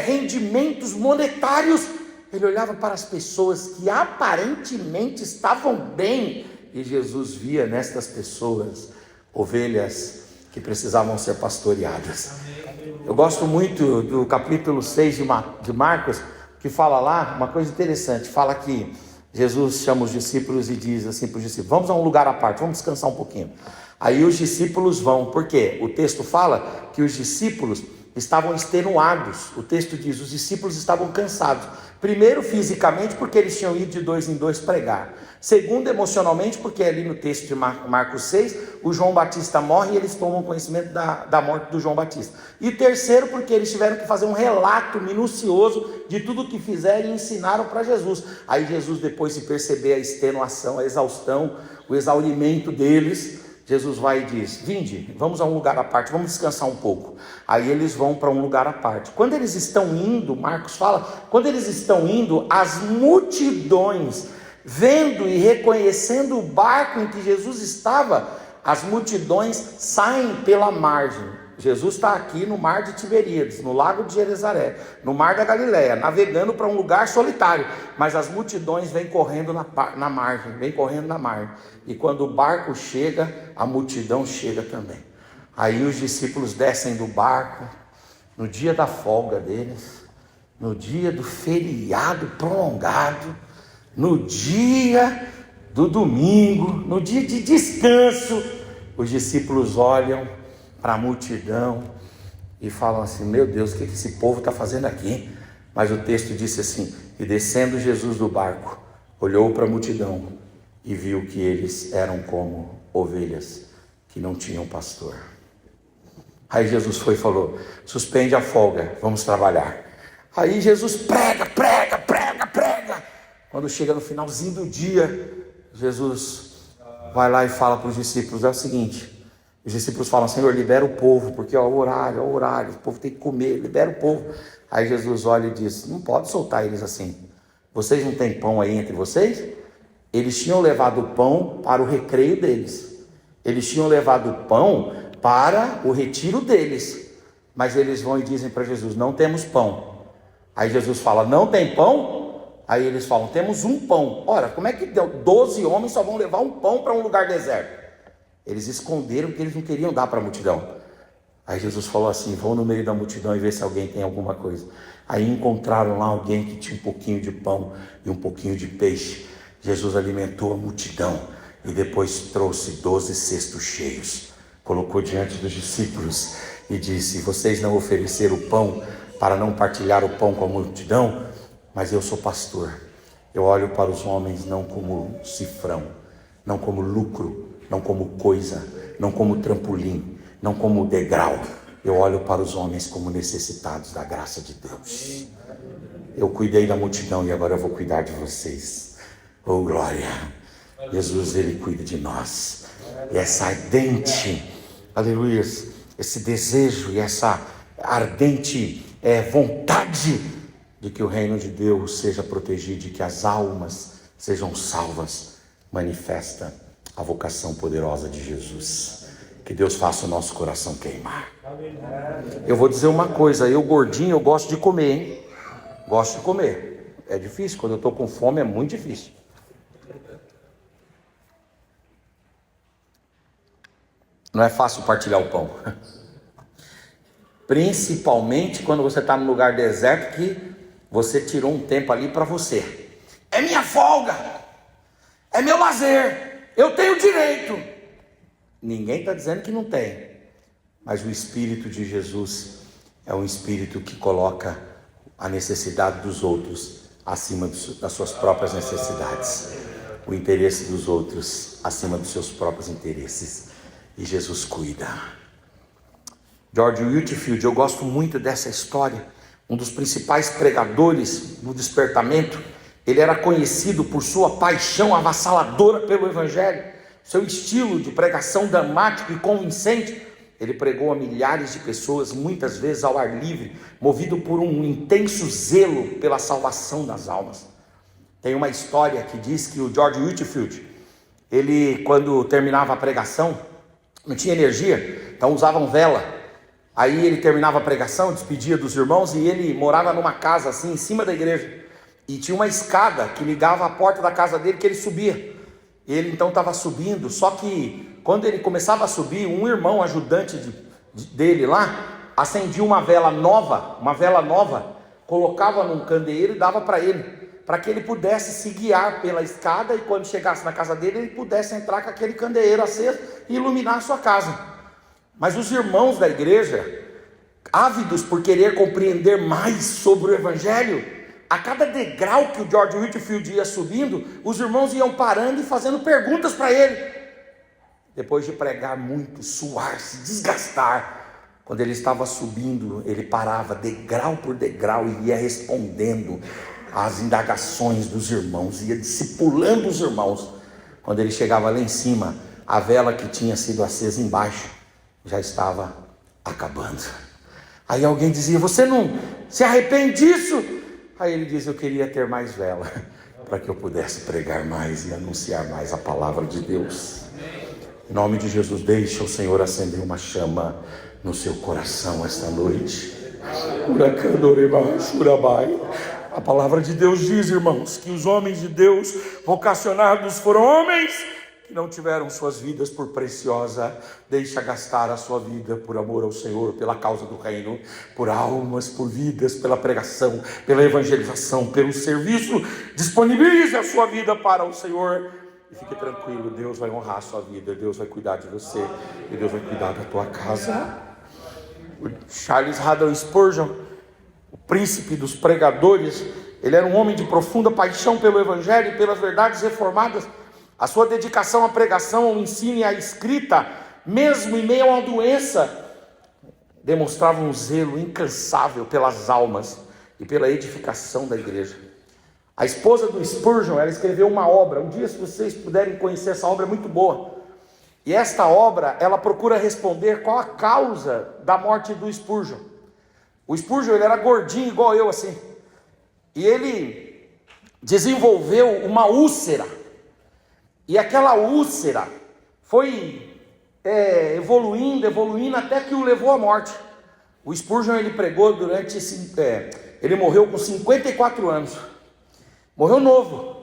rendimentos monetários, ele olhava para as pessoas que aparentemente estavam bem, e Jesus via nestas pessoas ovelhas que precisavam ser pastoreadas. Eu gosto muito do capítulo 6 de Marcos, que fala lá uma coisa interessante. Fala que Jesus chama os discípulos e diz assim para os discípulos: vamos a um lugar à parte, vamos descansar um pouquinho. Aí os discípulos vão, por quê? O texto fala que os discípulos estavam extenuados. O texto diz: os discípulos estavam cansados. Primeiro, fisicamente, porque eles tinham ido de 2 em 2 pregar. Segundo, emocionalmente, porque ali no texto de Marcos 6, o João Batista morre e eles tomam conhecimento da morte do João Batista. E terceiro, porque eles tiveram que fazer um relato minucioso de tudo o que fizeram e ensinaram para Jesus. Aí Jesus, depois de perceber a extenuação, a exaustão, o exaurimento deles, Jesus vai e diz: vinde, vamos a um lugar à parte, vamos descansar um pouco. Aí eles vão para um lugar à parte. Quando eles estão indo, Marcos fala, quando eles estão indo, as multidões, vendo e reconhecendo o barco em que Jesus estava, as multidões saem pela margem. Jesus está aqui no mar de Tiberíades, no lago de Genezaré, no mar da Galileia, navegando para um lugar solitário, mas as multidões vêm correndo na margem, vêm correndo na margem, e quando o barco chega, a multidão chega também. Aí os discípulos descem do barco, no dia da folga deles, no dia do feriado prolongado, no dia do domingo, no dia de descanso, os discípulos olham para a multidão e falam assim: meu Deus, o que esse povo está fazendo aqui? Mas o texto disse assim: e descendo Jesus do barco, olhou para a multidão e viu que eles eram como ovelhas que não tinham pastor. Aí Jesus foi e falou: suspende a folga, vamos trabalhar. Aí Jesus prega. Quando chega no finalzinho do dia, Jesus vai lá e fala para os discípulos: é o seguinte. Os discípulos falam: Senhor, libera o povo, porque o horário, o povo tem que comer, libera o povo. Aí Jesus olha e diz: não pode soltar eles assim. Vocês não têm pão aí entre vocês? Eles tinham levado o pão para o recreio deles. Eles tinham levado o pão para o retiro deles. Mas eles vão e dizem para Jesus: não temos pão. Aí Jesus fala: não tem pão? Aí eles falam: temos um pão. Ora, como é que 12 homens só vão levar um pão para um lugar deserto? Eles esconderam porque eles não queriam dar para a multidão. Aí Jesus falou assim: vão no meio da multidão e ver se alguém tem alguma coisa. Aí encontraram lá alguém que tinha um pouquinho de pão e um pouquinho de peixe. Jesus alimentou a multidão e depois trouxe 12 cestos cheios. Colocou diante dos discípulos e disse: vocês não ofereceram o pão para não partilhar o pão com a multidão? Mas eu sou pastor. Eu olho para os homens não como cifrão, não como lucro, não como coisa, não como trampolim, não como degrau. Eu olho para os homens como necessitados da graça de Deus. Eu cuidei da multidão e agora eu vou cuidar de vocês. Oh, glória! Jesus, Ele cuida de nós. E essa ardente, aleluia, esse desejo e essa ardente vontade de que o reino de Deus seja protegido, de que as almas sejam salvas, manifesta a vocação poderosa de Jesus. Que Deus faça o nosso coração queimar. Eu vou dizer uma coisa, eu gordinho, eu gosto de comer, hein? Gosto de comer. É difícil, quando eu estou com fome é muito difícil. Não é fácil partilhar o pão. Principalmente quando você está num lugar deserto que você tirou um tempo ali para você. É minha folga. É meu lazer. Eu tenho direito. Ninguém está dizendo que não tem. Mas o Espírito de Jesus é um Espírito que coloca a necessidade dos outros acima das suas próprias necessidades. O interesse dos outros acima dos seus próprios interesses. E Jesus cuida. George Whitefield, eu gosto muito dessa história. Um dos principais pregadores no despertamento. Ele era conhecido por sua paixão avassaladora pelo Evangelho. Seu estilo de pregação dramático e convincente. Ele pregou a milhares de pessoas, muitas vezes ao ar livre, movido por um intenso zelo pela salvação das almas. Tem uma história que diz que o George Whitefield, ele, quando terminava a pregação, não tinha energia, então usavam vela. Aí ele terminava a pregação, despedia dos irmãos, e ele morava numa casa assim, em cima da igreja. E tinha uma escada que ligava à porta da casa dele, que ele subia. Ele então estava subindo, só que quando ele começava a subir, um irmão ajudante dele lá, acendia uma vela nova, colocava num candeeiro e dava para ele, para que ele pudesse se guiar pela escada, e quando chegasse na casa dele, ele pudesse entrar com aquele candeeiro aceso e iluminar a sua casa. Mas os irmãos da igreja, ávidos por querer compreender mais sobre o Evangelho, a cada degrau que o George Whitefield ia subindo, os irmãos iam parando e fazendo perguntas para ele. Depois de pregar muito, suar, se desgastar, quando ele estava subindo, ele parava degrau por degrau e ia respondendo às indagações dos irmãos, ia discipulando os irmãos. Quando ele chegava lá em cima, a vela que tinha sido acesa embaixo já estava acabando. Aí alguém dizia: você não se arrepende disso? Aí ele diz: eu queria ter mais vela, para que eu pudesse pregar mais e anunciar mais a palavra de Deus. Em nome de Jesus, deixa o Senhor acender uma chama no seu coração esta noite. A palavra de Deus diz, irmãos, que os homens de Deus vocacionados foram homens que não tiveram suas vidas por preciosa. Deixa gastar a sua vida por amor ao Senhor, pela causa do reino, por almas, por vidas, pela pregação, pela evangelização, pelo serviço. Disponibilize a sua vida para o Senhor e fique tranquilo, Deus vai honrar a sua vida, Deus vai cuidar de você e Deus vai cuidar da tua casa. O Charles Haddon Spurgeon, o príncipe dos pregadores, ele era um homem de profunda paixão pelo Evangelho e pelas verdades reformadas. A sua dedicação à pregação, ao ensino e à escrita, mesmo em meio a uma doença, demonstrava um zelo incansável pelas almas e pela edificação da igreja. A esposa do Spurgeon, ela escreveu uma obra. Um dia, se vocês puderem conhecer essa obra, é muito boa. E esta obra, ela procura responder qual a causa da morte do Spurgeon. O Spurgeon, ele era gordinho, igual eu, assim. E ele desenvolveu uma úlcera. E aquela úlcera foi evoluindo até que o levou à morte. O Spurgeon, ele pregou ele morreu com 54 anos. Morreu novo.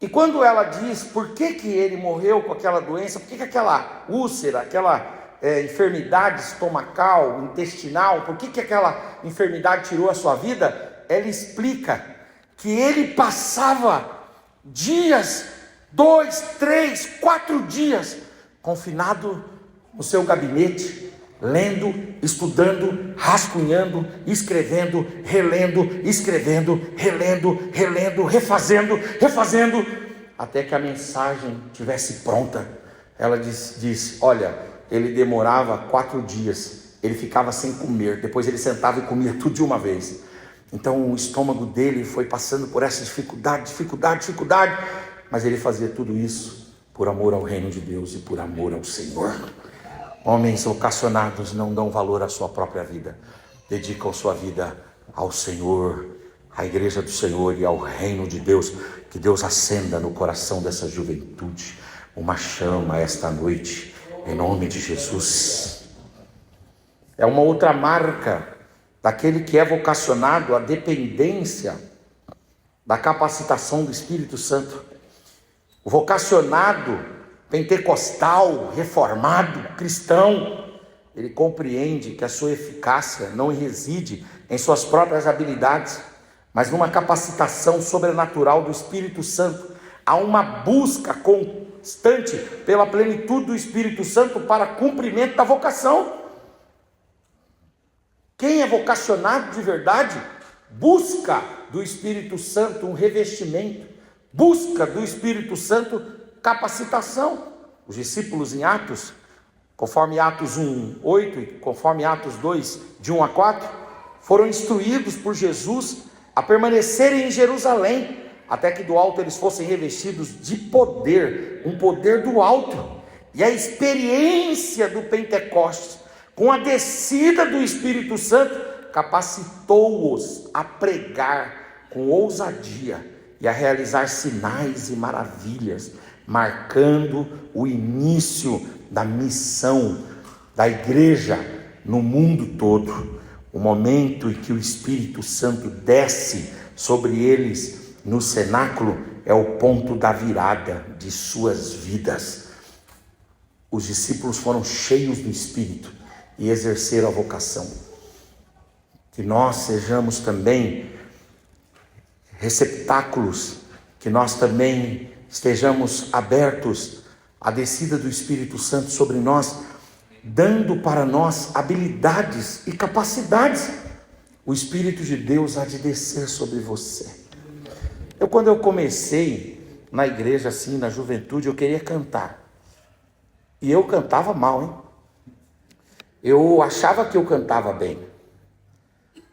E quando ela diz por que ele morreu com aquela doença, por que aquela úlcera, aquela enfermidade estomacal, intestinal, por que aquela enfermidade tirou a sua vida, ela explica que ele passava dias, 2, 3, 4 dias, confinado no seu gabinete, lendo, estudando, rascunhando, escrevendo, relendo, escrevendo, relendo, refazendo, até que a mensagem estivesse pronta. Ela disse, olha, ele demorava 4 dias, ele ficava sem comer, depois ele sentava e comia tudo de uma vez. Então o estômago dele foi passando por essa dificuldade, mas ele fazia tudo isso por amor ao reino de Deus e por amor ao Senhor. Homens vocacionados não dão valor à sua própria vida, dedicam sua vida ao Senhor, à igreja do Senhor e ao reino de Deus. Que Deus acenda no coração dessa juventude uma chama esta noite, em nome de Jesus. É uma outra marca daquele que é vocacionado à dependência da capacitação do Espírito Santo. O vocacionado pentecostal, reformado, cristão, ele compreende que a sua eficácia não reside em suas próprias habilidades, mas numa capacitação sobrenatural do Espírito Santo. Há uma busca constante pela plenitude do Espírito Santo para cumprimento da vocação. Quem é vocacionado de verdade busca do Espírito Santo um revestimento, busca do Espírito Santo capacitação. Os discípulos em Atos, conforme Atos 1, 8 e conforme Atos 2, de 1 a 4, foram instruídos por Jesus a permanecerem em Jerusalém, até que do alto eles fossem revestidos de poder, um poder do alto. E a experiência do Pentecostes, com a descida do Espírito Santo, capacitou-os a pregar com ousadia e a realizar sinais e maravilhas, marcando o início da missão da igreja no mundo todo. O momento em que o Espírito Santo desce sobre eles no cenáculo é o ponto da virada de suas vidas. Os discípulos foram cheios do Espírito e exerceram a vocação. Que nós sejamos também receptáculos, que nós também estejamos abertos à descida do Espírito Santo sobre nós, dando para nós habilidades e capacidades. O Espírito de Deus há de descer sobre você. Quando eu comecei na igreja, assim, na juventude, eu queria cantar. E eu cantava mal, hein? Eu achava que eu cantava bem.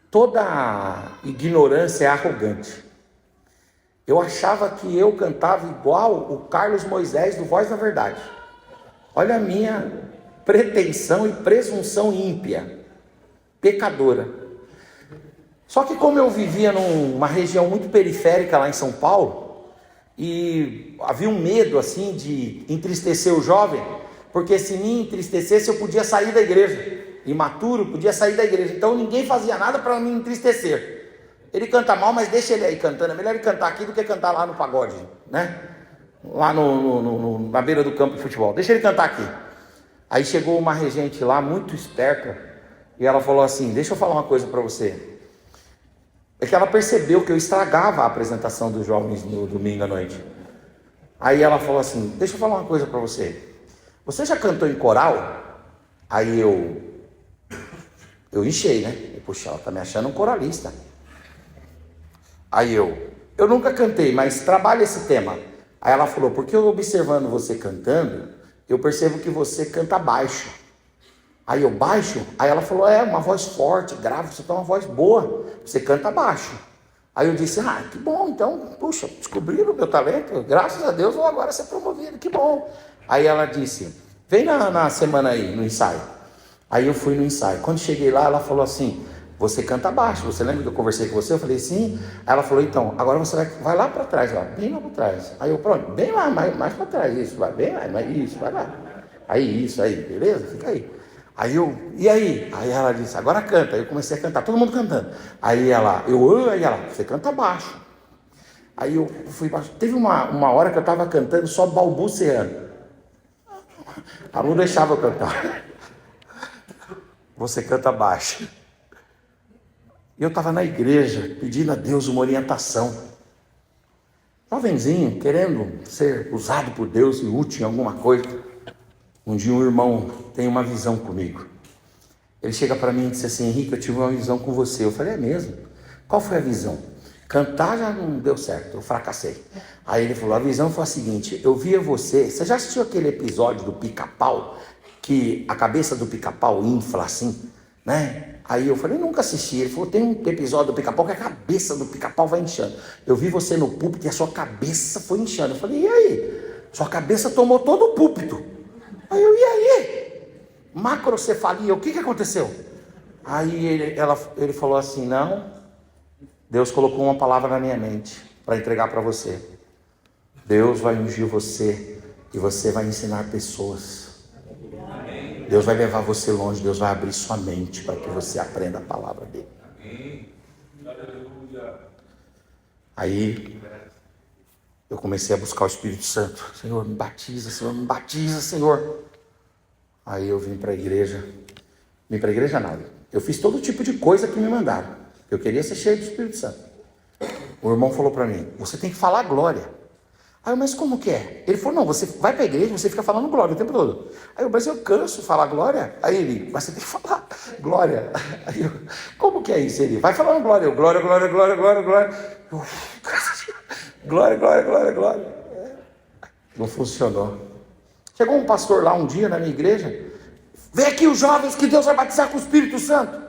Toda ignorância é arrogante. Eu achava que eu cantava igual o Carlos Moisés do Voz da Verdade. Olha a minha pretensão e presunção ímpia, pecadora. Só que como eu vivia numa região muito periférica lá em São Paulo, e havia um medo assim de entristecer o jovem, porque se me entristecesse eu podia sair da igreja, imaturo, podia sair da igreja, então ninguém fazia nada para me entristecer. Ele canta mal, mas deixa ele aí cantando, é melhor ele cantar aqui do que cantar lá no pagode, né? Lá na beira do campo de futebol, deixa ele cantar aqui. Aí chegou uma regente lá, muito esperta, e ela falou assim: deixa eu falar uma coisa para você. É que ela percebeu que eu estragava a apresentação dos jovens no domingo à noite. Aí ela falou assim: deixa eu falar uma coisa para você. Você já cantou em coral? Aí eu enchei, né? Puxa, ela tá me achando um coralista. Aí eu nunca cantei, mas trabalha esse tema. Aí ela falou: porque eu observando você cantando, eu percebo que você canta baixo. Aí eu baixo? Aí ela falou: é, uma voz forte, grave, você tem uma voz boa, você canta baixo. Aí eu disse: ah, que bom, então, puxa, descobriram o meu talento, graças a Deus vou agora ser promovido, que bom. Aí ela disse: vem na semana aí, no ensaio. Aí eu fui no ensaio. Quando cheguei lá, ela falou assim: você canta baixo, você lembra que eu conversei com você? Eu falei: sim. Aí ela falou: então, agora você vai lá para trás, lá, bem lá para trás. Aí eu: pronto, bem lá, mais para trás, isso, vai bem lá, isso, vai lá. Aí, isso, aí, beleza? Fica aí. Aí eu: e aí? Aí ela disse: agora canta. Aí eu comecei a cantar, todo mundo cantando. Aí ela: você canta baixo. Aí eu fui baixo. Teve uma hora que eu estava cantando só balbuciando. Ela não deixava eu cantar. Você canta baixo. E eu estava na igreja, pedindo a Deus uma orientação. Jovenzinho, querendo ser usado por Deus e útil em alguma coisa. Um dia um irmão tem uma visão comigo. Ele chega para mim e disse assim: Henrique, eu tive uma visão com você. Eu falei: é mesmo? Qual foi a visão? Cantar já não deu certo, eu fracassei. Aí ele falou: a visão foi a seguinte, eu via você já assistiu aquele episódio do Pica-Pau, que a cabeça do Pica-Pau infla assim, né? Aí eu falei: nunca assisti. Ele falou: tem um episódio do Pica-Pau que a cabeça do Pica-Pau vai inchando. Eu vi você no púlpito e a sua cabeça foi inchando. Eu falei: e aí? Sua cabeça tomou todo o púlpito. Aí eu: e aí? Macrocefalia, o que aconteceu? Aí ele falou assim: não, Deus colocou uma palavra na minha mente para entregar para você. Deus vai ungir você e você vai ensinar pessoas. Deus vai levar você longe, Deus vai abrir sua mente para que você aprenda a palavra dele. Aí eu comecei a buscar o Espírito Santo. Senhor, me batiza, Senhor, me batiza, Senhor. Aí eu vim para a igreja. Vim para a igreja nada. Eu fiz todo tipo de coisa que me mandaram. Eu queria ser cheio do Espírito Santo. O irmão falou para mim, você tem que falar glória. Aí eu, mas como que é? Ele falou, não, você vai para a igreja, você fica falando glória o tempo todo. Aí eu, mas eu canso de falar glória. Aí ele, mas você tem que falar glória. Aí eu, como que é isso? Ele, vai falando glória. Eu, glória, glória, glória, glória, glória. Eu, glória, glória, glória, glória. Não funcionou. Chegou um pastor lá um dia na minha igreja. Vem aqui os jovens que Deus vai batizar com o Espírito Santo.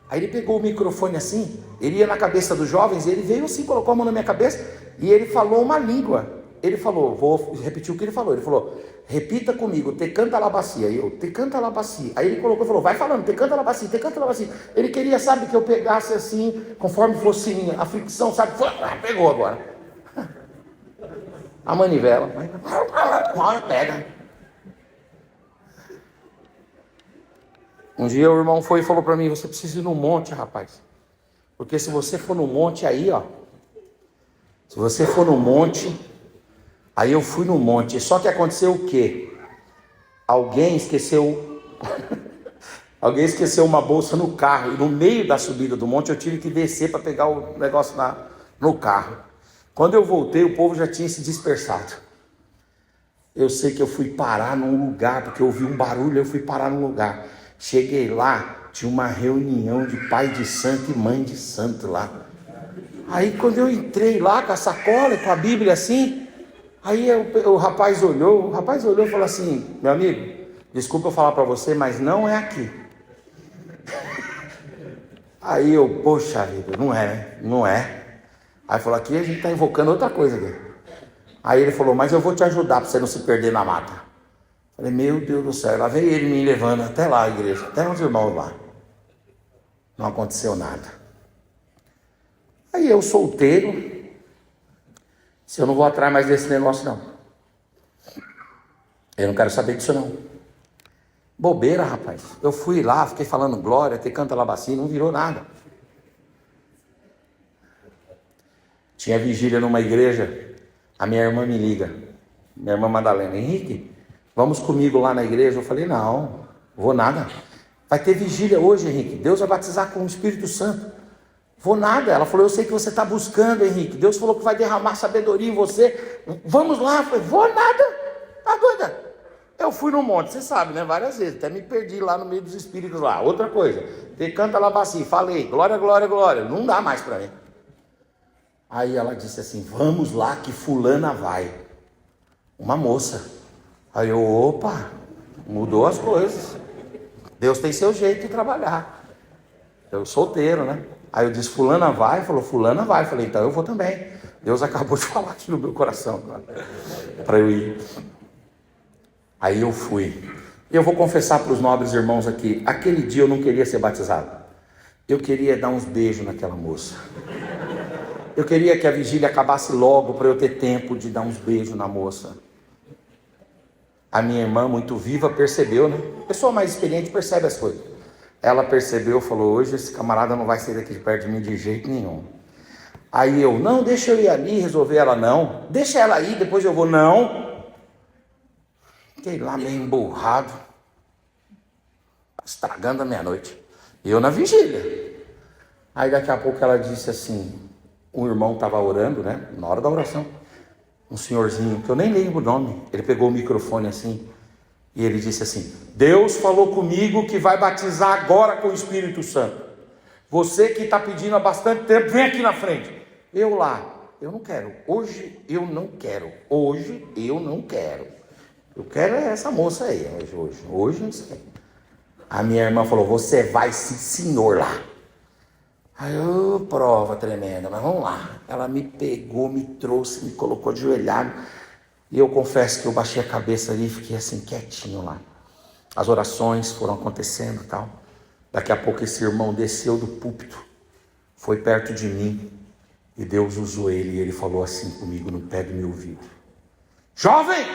Aí ele pegou o microfone assim, ele ia na cabeça dos jovens, ele veio assim, colocou a mão na minha cabeça e ele falou uma língua. Ele falou, vou repetir o que ele falou, repita comigo, te canta labacia. Aí eu, te canta labacia. Aí ele colocou e falou, vai falando, te canta labacia, te canta labacia. Ele queria, sabe, que eu pegasse assim, conforme fosse a fricção, sabe, pegou agora. A manivela, pega. Um dia o irmão foi e falou para mim, você precisa ir no monte, rapaz. Porque se você for no monte aí, ó, se você for no monte, aí eu fui no monte, só que aconteceu o quê? Alguém esqueceu uma bolsa no carro, e no meio da subida do monte eu tive que descer para pegar o negócio no carro. Quando eu voltei, o povo já tinha se dispersado. Eu sei que eu fui parar num lugar, porque eu ouvi um barulho, eu fui parar num lugar. Cheguei lá, tinha uma reunião de pai de santo e mãe de santo lá. Aí quando eu entrei lá com a sacola, com a Bíblia assim, aí o rapaz olhou e falou assim, meu amigo, desculpa eu falar para você, mas não é aqui. Aí eu, poxa vida, não é, né? Não é. Aí falou, aqui a gente está invocando outra coisa aqui. Aí ele falou, mas eu vou te ajudar para você não se perder na mata. Falei, meu Deus do céu, lá veio ele me levando até lá a igreja, até os irmãos lá. Não aconteceu nada. Aí eu solteiro, se eu não vou atrás mais desse negócio não. Eu não quero saber disso não. Bobeira, rapaz. Eu fui lá, fiquei falando glória, te canta labacia, não virou nada. Tinha vigília numa igreja, a minha irmã me liga, minha irmã Madalena, Henrique, vamos comigo lá na igreja? Eu falei, não, vou nada. Vai ter vigília hoje, Henrique, Deus vai batizar com o Espírito Santo. Vou nada. Ela falou, eu sei que você está buscando, Henrique, Deus falou que vai derramar sabedoria em você, vamos lá. Eu falei, vou nada, tá doida? Eu fui no monte, você sabe, né, várias vezes, até me perdi lá no meio dos espíritos lá. Outra coisa, te canta labacia, falei, glória, glória, glória, não dá mais para mim. Aí ela disse assim, vamos lá que fulana vai. Uma moça. Aí eu, opa, mudou as coisas. Deus tem seu jeito de trabalhar. Eu solteiro, né? Aí eu disse, fulana vai? Falou, fulana vai. Falei, então eu vou também. Deus acabou de falar aqui no meu coração para eu ir. Aí eu fui. Eu vou confessar para os nobres irmãos aqui, aquele dia eu não queria ser batizado. Eu queria dar uns beijos naquela moça. Eu queria que a vigília acabasse logo para eu ter tempo de dar uns beijos na moça. A minha irmã, muito viva, percebeu, né? A pessoa mais experiente percebe as coisas. Ela percebeu, falou, hoje esse camarada não vai sair daqui de perto de mim de jeito nenhum. Aí eu, não, deixa eu ir ali resolver. Ela, não, deixa ela ir, depois eu vou. Não. Fiquei lá meio emburrado, estragando a meia-noite. E eu na vigília. Aí daqui a pouco ela disse assim, o irmão estava orando, né? Na hora da oração. Um senhorzinho, que eu nem lembro o nome, ele pegou o microfone assim, e ele disse assim, Deus falou comigo que vai batizar agora com o Espírito Santo. Você que está pedindo há bastante tempo, vem aqui na frente. Eu lá, eu não quero, hoje eu não quero, eu quero é essa moça aí, hoje não sei. A minha irmã falou, você vai sim senhor lá. Aí eu, prova tremenda, mas vamos lá. Ela me pegou, me trouxe, me colocou de joelhado. E eu confesso que eu baixei a cabeça ali e fiquei assim, quietinho lá. As orações foram acontecendo e tal. Daqui a pouco esse irmão desceu do púlpito, foi perto de mim E Deus usou ele e ele falou assim comigo no pé do meu ouvido: jovem,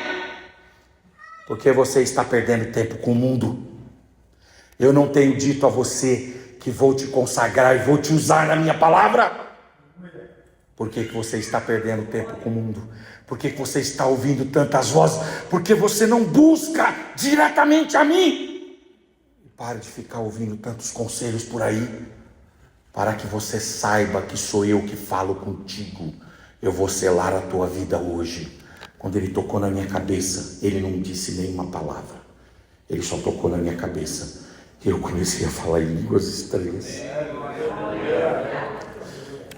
por que você está perdendo tempo com o mundo? Eu não tenho dito a você que vou te consagrar e vou te usar na minha palavra? Por que você está perdendo tempo com o mundo? Por que você está ouvindo tantas vozes? Porque você não busca diretamente a mim. E pare de ficar ouvindo tantos conselhos por aí, para que você saiba que sou eu que falo contigo. Eu vou selar a tua vida hoje. Quando ele tocou na minha cabeça, ele não disse nenhuma palavra. Ele só tocou na minha cabeça. E eu comecei a falar em línguas estranhas.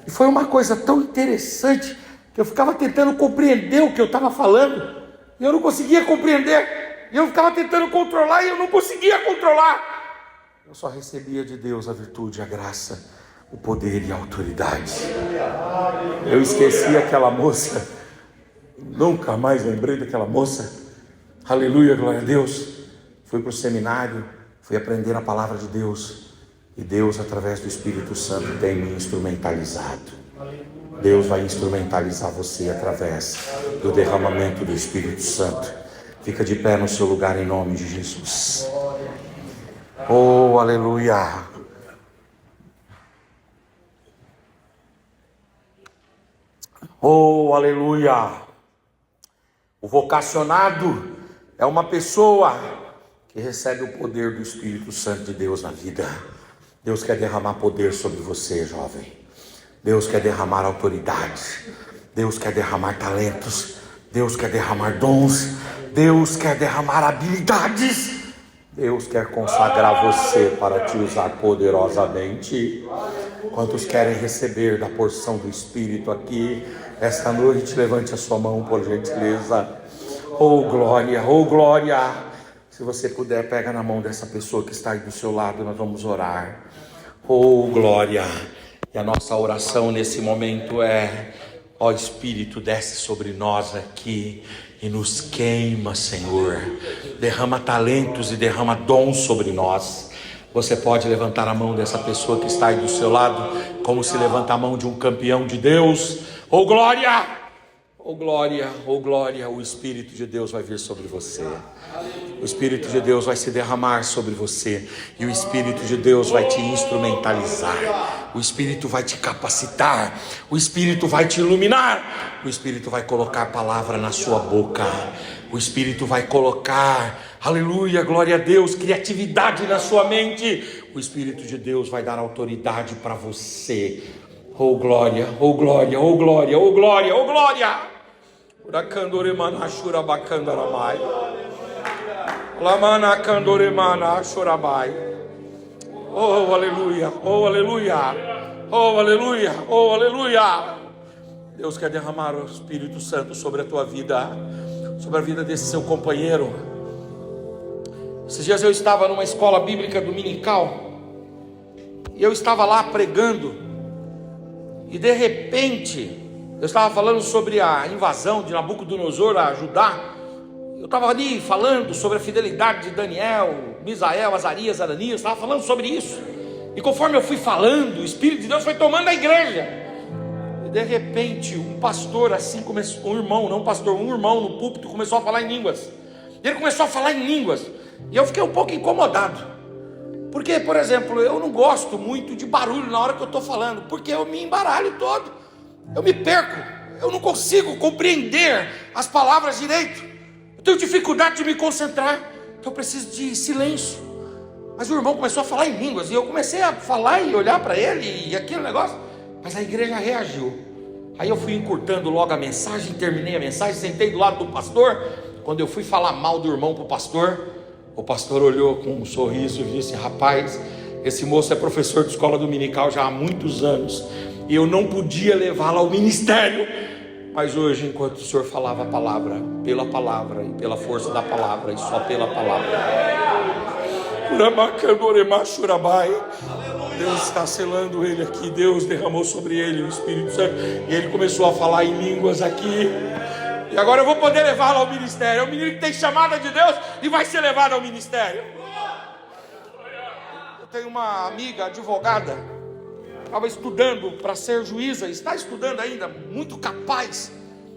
E foi uma coisa tão interessante que eu ficava tentando compreender o que eu estava falando. E eu não conseguia compreender. E eu ficava tentando controlar e eu não conseguia controlar. Eu só recebia de Deus a virtude, a graça, o poder e a autoridade. Eu esqueci aquela moça. Nunca mais lembrei daquela moça. Aleluia, glória a Deus. Fui para o seminário, fui aprender a palavra de Deus. E Deus, através do Espírito Santo, tem me instrumentalizado. Deus vai instrumentalizar você através do derramamento do Espírito Santo. Fica de pé no seu lugar em nome de Jesus. Oh, aleluia. Oh, aleluia. O vocacionado é uma pessoa que recebe o poder do Espírito Santo de Deus na vida. Deus quer derramar poder sobre você, jovem. Deus quer derramar autoridade. Deus quer derramar talentos. Deus quer derramar dons. Deus quer derramar habilidades. Deus quer consagrar você para te usar poderosamente. Quantos querem receber da porção do Espírito aqui esta noite? Levante a sua mão, por gentileza. Oh glória, oh glória. Se você puder, pega na mão dessa pessoa que está aí do seu lado, nós vamos orar. Oh glória. E a nossa oração nesse momento é: ó Espírito, desce sobre nós aqui e nos queima, Senhor. Derrama talentos e derrama dons sobre nós. Você pode levantar a mão dessa pessoa que está aí do seu lado, como se levanta a mão de um campeão de Deus. Oh glória! Oh glória, oh glória, o Espírito de Deus vai vir sobre você. O Espírito de Deus vai se derramar sobre você. E o Espírito de Deus vai te instrumentalizar. O Espírito vai te capacitar. O Espírito vai te iluminar. O Espírito vai colocar a palavra na sua boca. O Espírito vai colocar, aleluia, glória a Deus, criatividade na sua mente. O Espírito de Deus vai dar autoridade para você. Oh glória, oh glória, oh glória, oh glória, oh glória. Uracandoremana churabacandaramai. Lamana candoremana churabai. Oh aleluia, oh aleluia, oh aleluia, oh aleluia. Deus quer derramar o Espírito Santo sobre a tua vida, sobre a vida desse seu companheiro. Esses dias eu estava numa escola bíblica dominical e eu estava lá pregando e de repente eu estava falando sobre a invasão de Nabucodonosor a Judá. Eu estava ali falando sobre a fidelidade de Daniel, Misael, Azarias, Ananias. Estava falando sobre isso. E conforme eu fui falando, o Espírito de Deus foi tomando a igreja. E de repente um pastor assim começou, um irmão no púlpito começou a falar em línguas. E ele começou a falar em línguas. E eu fiquei um pouco incomodado. Porque, por exemplo, eu não gosto muito de barulho na hora que eu estou falando. Porque eu me embaralho todo. Eu me perco, eu não consigo compreender as palavras direito. Eu tenho dificuldade de me concentrar, então eu preciso de silêncio. Mas o irmão começou a falar em línguas, e eu comecei a falar e olhar para ele, e aquele negócio, mas a igreja reagiu. Aí eu fui encurtando logo a mensagem, terminei a mensagem, sentei do lado do pastor. Quando eu fui falar mal do irmão para o pastor olhou com um sorriso e disse: rapaz, esse moço é professor de escola dominical já há muitos anos, e eu não podia levá-lo ao ministério, mas hoje, enquanto o senhor falava a palavra, pela palavra e pela força da palavra e só pela palavra, Deus está selando ele aqui. Deus derramou sobre ele o Espírito Santo e ele começou a falar em línguas aqui. E agora eu vou poder levá-lo ao ministério. É um menino que tem chamada de Deus e vai ser levado ao ministério. Eu tenho uma amiga advogada estava estudando para ser juíza, está estudando ainda, muito capaz,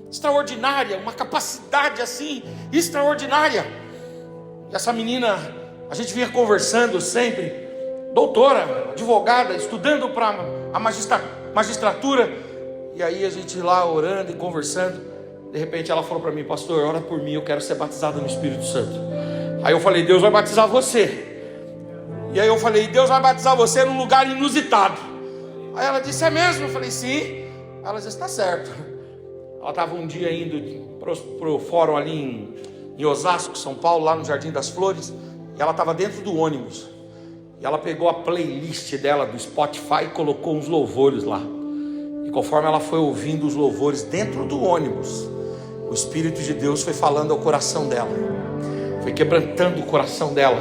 extraordinária, uma capacidade assim, extraordinária. E essa menina, a gente vinha conversando sempre, doutora, advogada, estudando para a magistratura, e aí a gente lá orando e conversando, de repente ela falou para mim: pastor, ora por mim, eu quero ser batizada no Espírito Santo. Aí eu falei: Deus vai batizar você. E aí eu falei: Deus vai batizar você num lugar inusitado. Aí ela disse: é mesmo? Eu falei: sim. Ela disse: está certo. Ela estava um dia indo para o fórum ali em Osasco, São Paulo, lá no Jardim das Flores, e ela estava dentro do ônibus, e ela pegou a playlist dela do Spotify e colocou uns louvores lá, e conforme ela foi ouvindo os louvores dentro do ônibus, o Espírito de Deus foi falando ao coração dela, foi quebrantando o coração dela,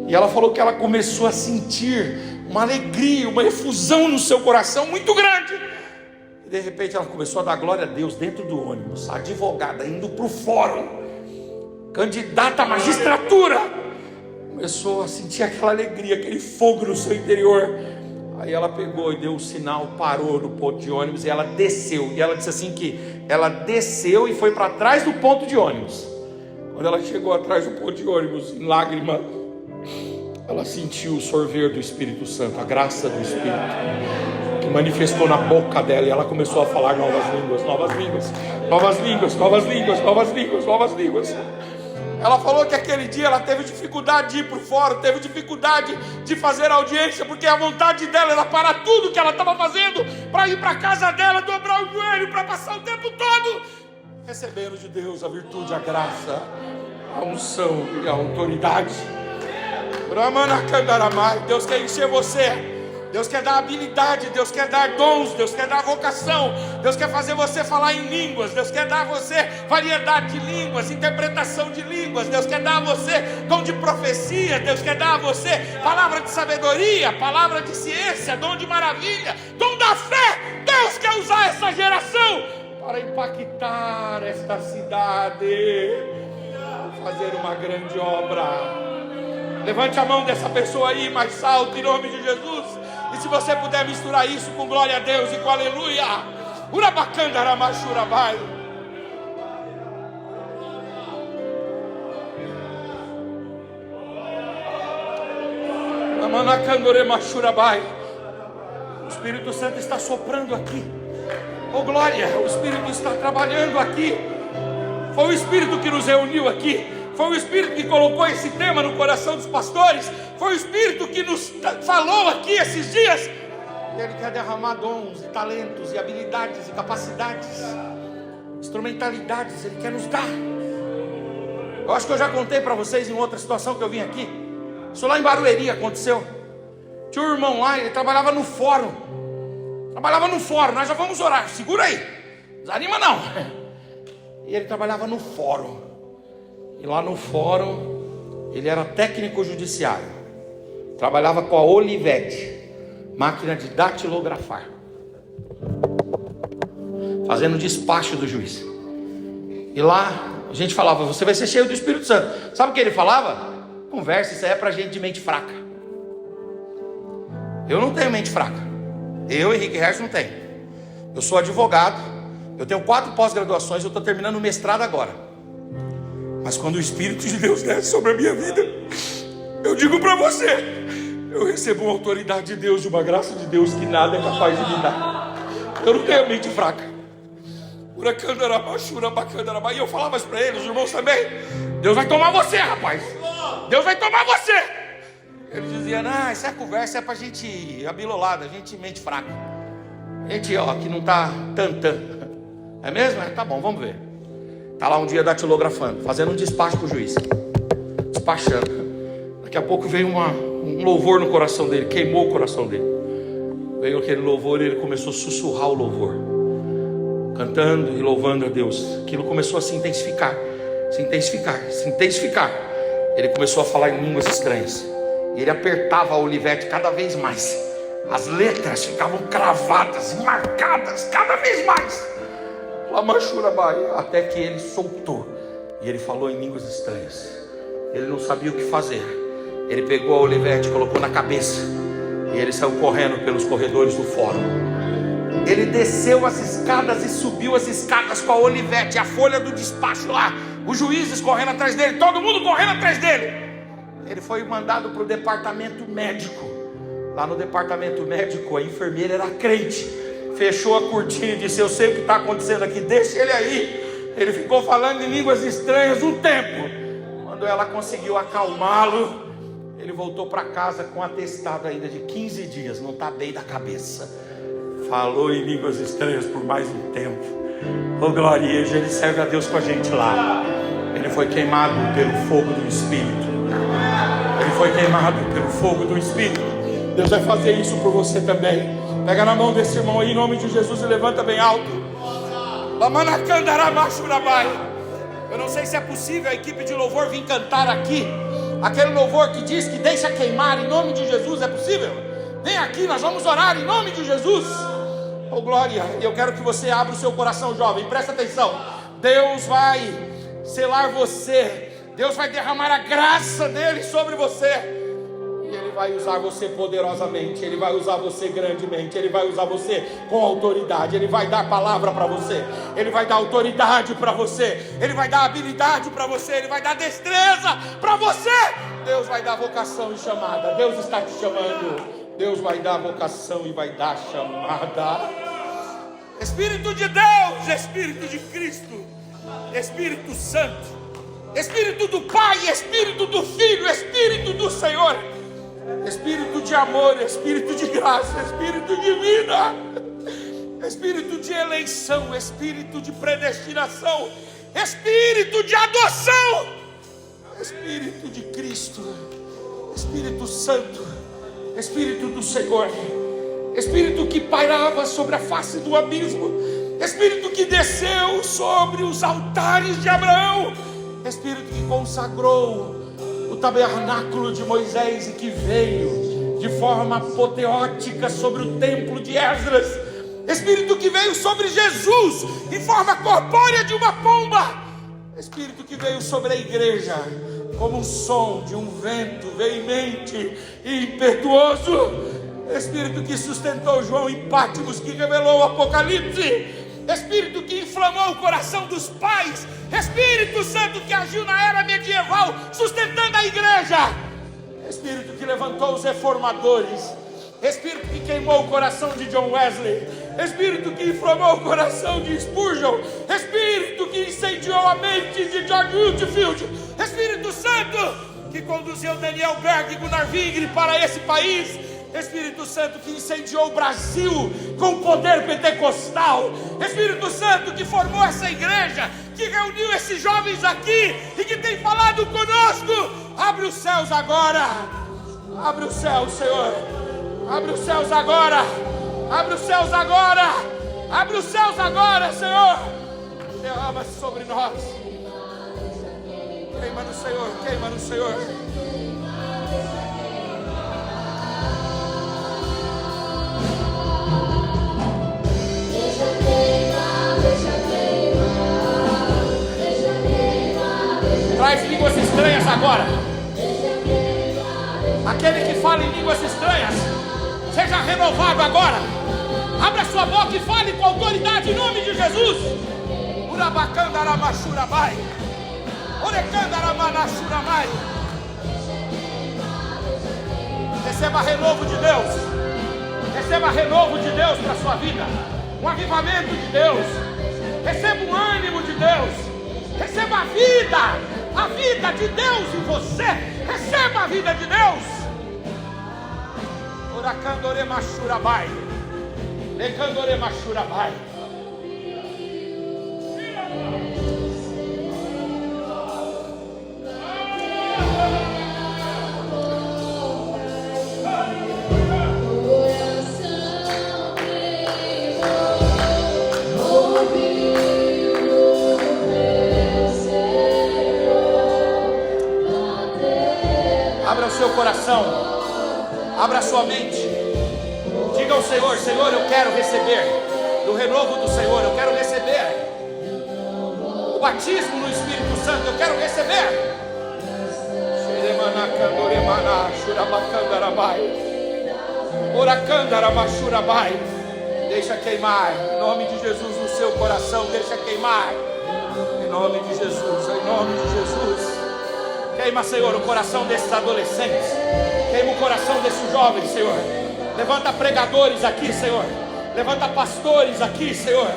e ela falou que ela começou a sentir uma alegria, uma efusão no seu coração muito grande, e de repente ela começou a dar glória a Deus dentro do ônibus, a advogada indo para o fórum, candidata à magistratura, começou a sentir aquela alegria, aquele fogo no seu interior. Aí ela pegou e deu um sinal, parou no ponto de ônibus e ela desceu. E ela disse assim que ela desceu e foi para trás do ponto de ônibus. Quando ela chegou atrás do ponto de ônibus, em lágrima, ela sentiu o sorver do Espírito Santo, a graça do Espírito, que manifestou na boca dela, e ela começou a falar novas línguas, novas línguas, novas línguas, novas línguas, novas línguas, novas línguas. Ela falou que aquele dia ela teve dificuldade de ir para o fórum, teve dificuldade de fazer audiência, porque a vontade dela era parar tudo que ela estava fazendo, para ir para a casa dela, dobrar o joelho, para passar o tempo todo recebendo de Deus a virtude, a graça, a unção e a autoridade. Deus quer encher você, Deus quer dar habilidade, Deus quer dar dons, Deus quer dar vocação, Deus quer fazer você falar em línguas, Deus quer dar a você variedade de línguas, interpretação de línguas, Deus quer dar a você dom de profecia, Deus quer dar a você palavra de sabedoria, palavra de ciência, dom de maravilha, dom da fé. Deus quer usar essa geração para impactar esta cidade, fazer uma grande obra. Levante a mão dessa pessoa aí, mais alto, em nome de Jesus. E se você puder misturar isso com glória a Deus e com aleluia. Urabacanda ramachurabai. Amanacandore machurabai. O Espírito Santo está soprando aqui. Oh glória, o Espírito está trabalhando aqui. Foi o Espírito que nos reuniu aqui. Foi o Espírito que colocou esse tema no coração dos pastores. Foi o Espírito que nos falou aqui esses dias. Ele quer derramar dons e talentos e habilidades e capacidades, instrumentalidades. Ele quer nos dar. Eu acho que eu já contei para vocês em outra situação que eu vim aqui. Isso lá em Barueri aconteceu. Tinha um irmão lá, ele trabalhava no fórum. Nós já vamos orar, segura aí, desanima não. E ele trabalhava no fórum. E lá no fórum, ele era técnico judiciário. Trabalhava com a Olivetti, máquina de datilografar, fazendo despacho do juiz. E lá, a gente falava: você vai ser cheio do Espírito Santo. Sabe o que ele falava? Conversa, isso aí é pra gente de mente fraca. Eu não tenho mente fraca. Eu, Henrique Herz, não tenho. Eu sou advogado, eu tenho 4 pós-graduações, eu estou terminando o mestrado agora. Mas quando o Espírito de Deus desce sobre a minha vida, eu digo para você, eu recebo uma autoridade de Deus, de uma graça de Deus que nada é capaz de me dar. Eu não tenho mente fraca. E eu falava isso para eles, os irmãos também: Deus vai tomar você, rapaz. Deus vai tomar você. Ele dizia: não, isso é conversa, é pra gente abilolada, a gente mente fraca, a gente que não tá tantã. É mesmo? Tá bom, vamos ver. Tá lá um dia datilografando, fazendo um despacho pro juiz, despachando. Daqui a pouco veio um louvor no coração dele, queimou o coração dele. Veio aquele louvor e ele começou a sussurrar o louvor, cantando e louvando a Deus. Aquilo começou a se intensificar. Ele começou a falar em línguas estranhas. E ele apertava a Olivetti cada vez mais. As letras ficavam cravadas, marcadas cada vez mais. Até que ele soltou. E ele falou em línguas estranhas. Ele não sabia o que fazer. Ele pegou a Olivetti, colocou na cabeça E ele saiu correndo pelos corredores do fórum. Ele desceu as escadas e subiu as escadas com a Olivete, a folha do despacho lá, os juízes correndo atrás dele, todo mundo correndo atrás dele. Ele foi mandado para o departamento médico. Lá no departamento médico, a enfermeira era crente, fechou a cortina e disse: eu sei o que está acontecendo aqui, deixa ele aí. Ele ficou falando em línguas estranhas um tempo. Quando ela conseguiu acalmá-lo, ele voltou para casa com atestado ainda de 15 dias, não está bem da cabeça. Falou em línguas estranhas por mais um tempo. Oh glória, ele serve a Deus com a gente lá. Ele foi queimado pelo fogo do Espírito. Ele foi queimado pelo fogo do Espírito. Deus vai fazer isso por você também. Pega na mão desse irmão aí em nome de Jesus e levanta bem alto. Eu não sei se é possível a equipe de louvor vir cantar aqui aquele louvor que diz que deixa queimar em nome de Jesus. É possível? Vem aqui, nós vamos orar em nome de Jesus. Oh glória, eu quero que você abra o seu coração, jovem, presta atenção. Deus vai selar você, Deus vai derramar a graça dele sobre você. E Ele vai usar você poderosamente, Ele vai usar você grandemente, Ele vai usar você com autoridade, Ele vai dar palavra para você, Ele vai dar autoridade para você, Ele vai dar habilidade para você, Ele vai dar destreza para você. Deus vai dar vocação e chamada. Deus está te chamando. Deus vai dar vocação e vai dar chamada. Espírito de Deus, Espírito de Cristo, Espírito Santo, Espírito do Pai, Espírito do Filho, Espírito do Senhor, Espírito de amor, Espírito de graça, Espírito de vida, Espírito de eleição, Espírito de predestinação, Espírito de adoção, Espírito de Cristo, Espírito Santo, Espírito do Senhor, Espírito que pairava sobre a face do abismo, Espírito que desceu sobre os altares de Abraão, Espírito que consagrou o tabernáculo de Moisés e que veio de forma apoteótica sobre o templo de Esdras, Espírito que veio sobre Jesus em forma corpórea de uma pomba, Espírito que veio sobre a igreja como um som de um vento veemente e impetuoso, Espírito que sustentou João em Patmos, que revelou o Apocalipse, Espírito que inflamou o coração dos pais, Espírito Santo que agiu na era medieval sustentando a igreja, Espírito que levantou os reformadores, Espírito que queimou o coração de John Wesley, Espírito que inflamou o coração de Spurgeon, Espírito que incendiou a mente de George Whitefield, Espírito Santo que conduziu Daniel Berg e Gunnar Wingre para esse país, Espírito Santo que incendiou o Brasil com poder pentecostal, Espírito Santo que formou essa igreja, que reuniu esses jovens aqui e que tem falado conosco. Abre os céus agora, abre os céus, Senhor, abre os céus agora, abre os céus agora, abre os céus agora, Senhor, derrama sobre nós, queima no Senhor, queima no Senhor. Traz línguas estranhas agora. Aquele que fala em línguas estranhas, seja renovado agora. Abra sua boca e fale com autoridade em nome de Jesus. Urabacandaramachurabai, Orecandaramanachuramai. Receba renovo de Deus. Receba renovo de Deus para a sua vida. Um avivamento de Deus. Receba um ânimo de Deus. Receba a vida de Deus em você. Receba a vida de Deus. Oracandoremachurabai, Lecandoremachurabai. Abra o seu coração, abra a sua mente, diga ao Senhor: Senhor, eu quero receber do renovo do Senhor, eu quero receber o batismo no Espírito Santo, eu quero receber. Oracandara Machurabai. Deixa queimar, em nome de Jesus, no seu coração, deixa queimar. Em nome de Jesus, em nome de Jesus. Queima, Senhor, o coração desses adolescentes. Queima o coração desses jovens, Senhor. Levanta pregadores aqui, Senhor. Levanta pastores aqui, Senhor.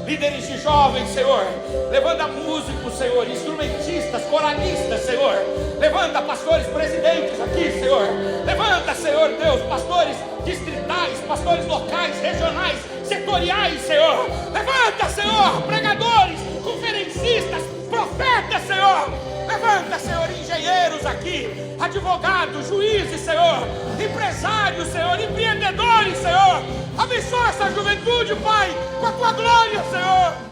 Líderes de jovens, Senhor. Levanta músicos, Senhor. Instrumentistas, coralistas, Senhor. Levanta pastores presidentes aqui, Senhor. Levanta, Senhor Deus, pastores distritais, pastores locais, regionais, setoriais, Senhor. Levanta, Senhor, pregadores, conferencistas, profetas, Senhor. Levanta, Senhor, engenheiros aqui, advogados, juízes, Senhor, empresários, Senhor, empreendedores, Senhor. Abençoa essa juventude, Pai, com a tua glória, Senhor.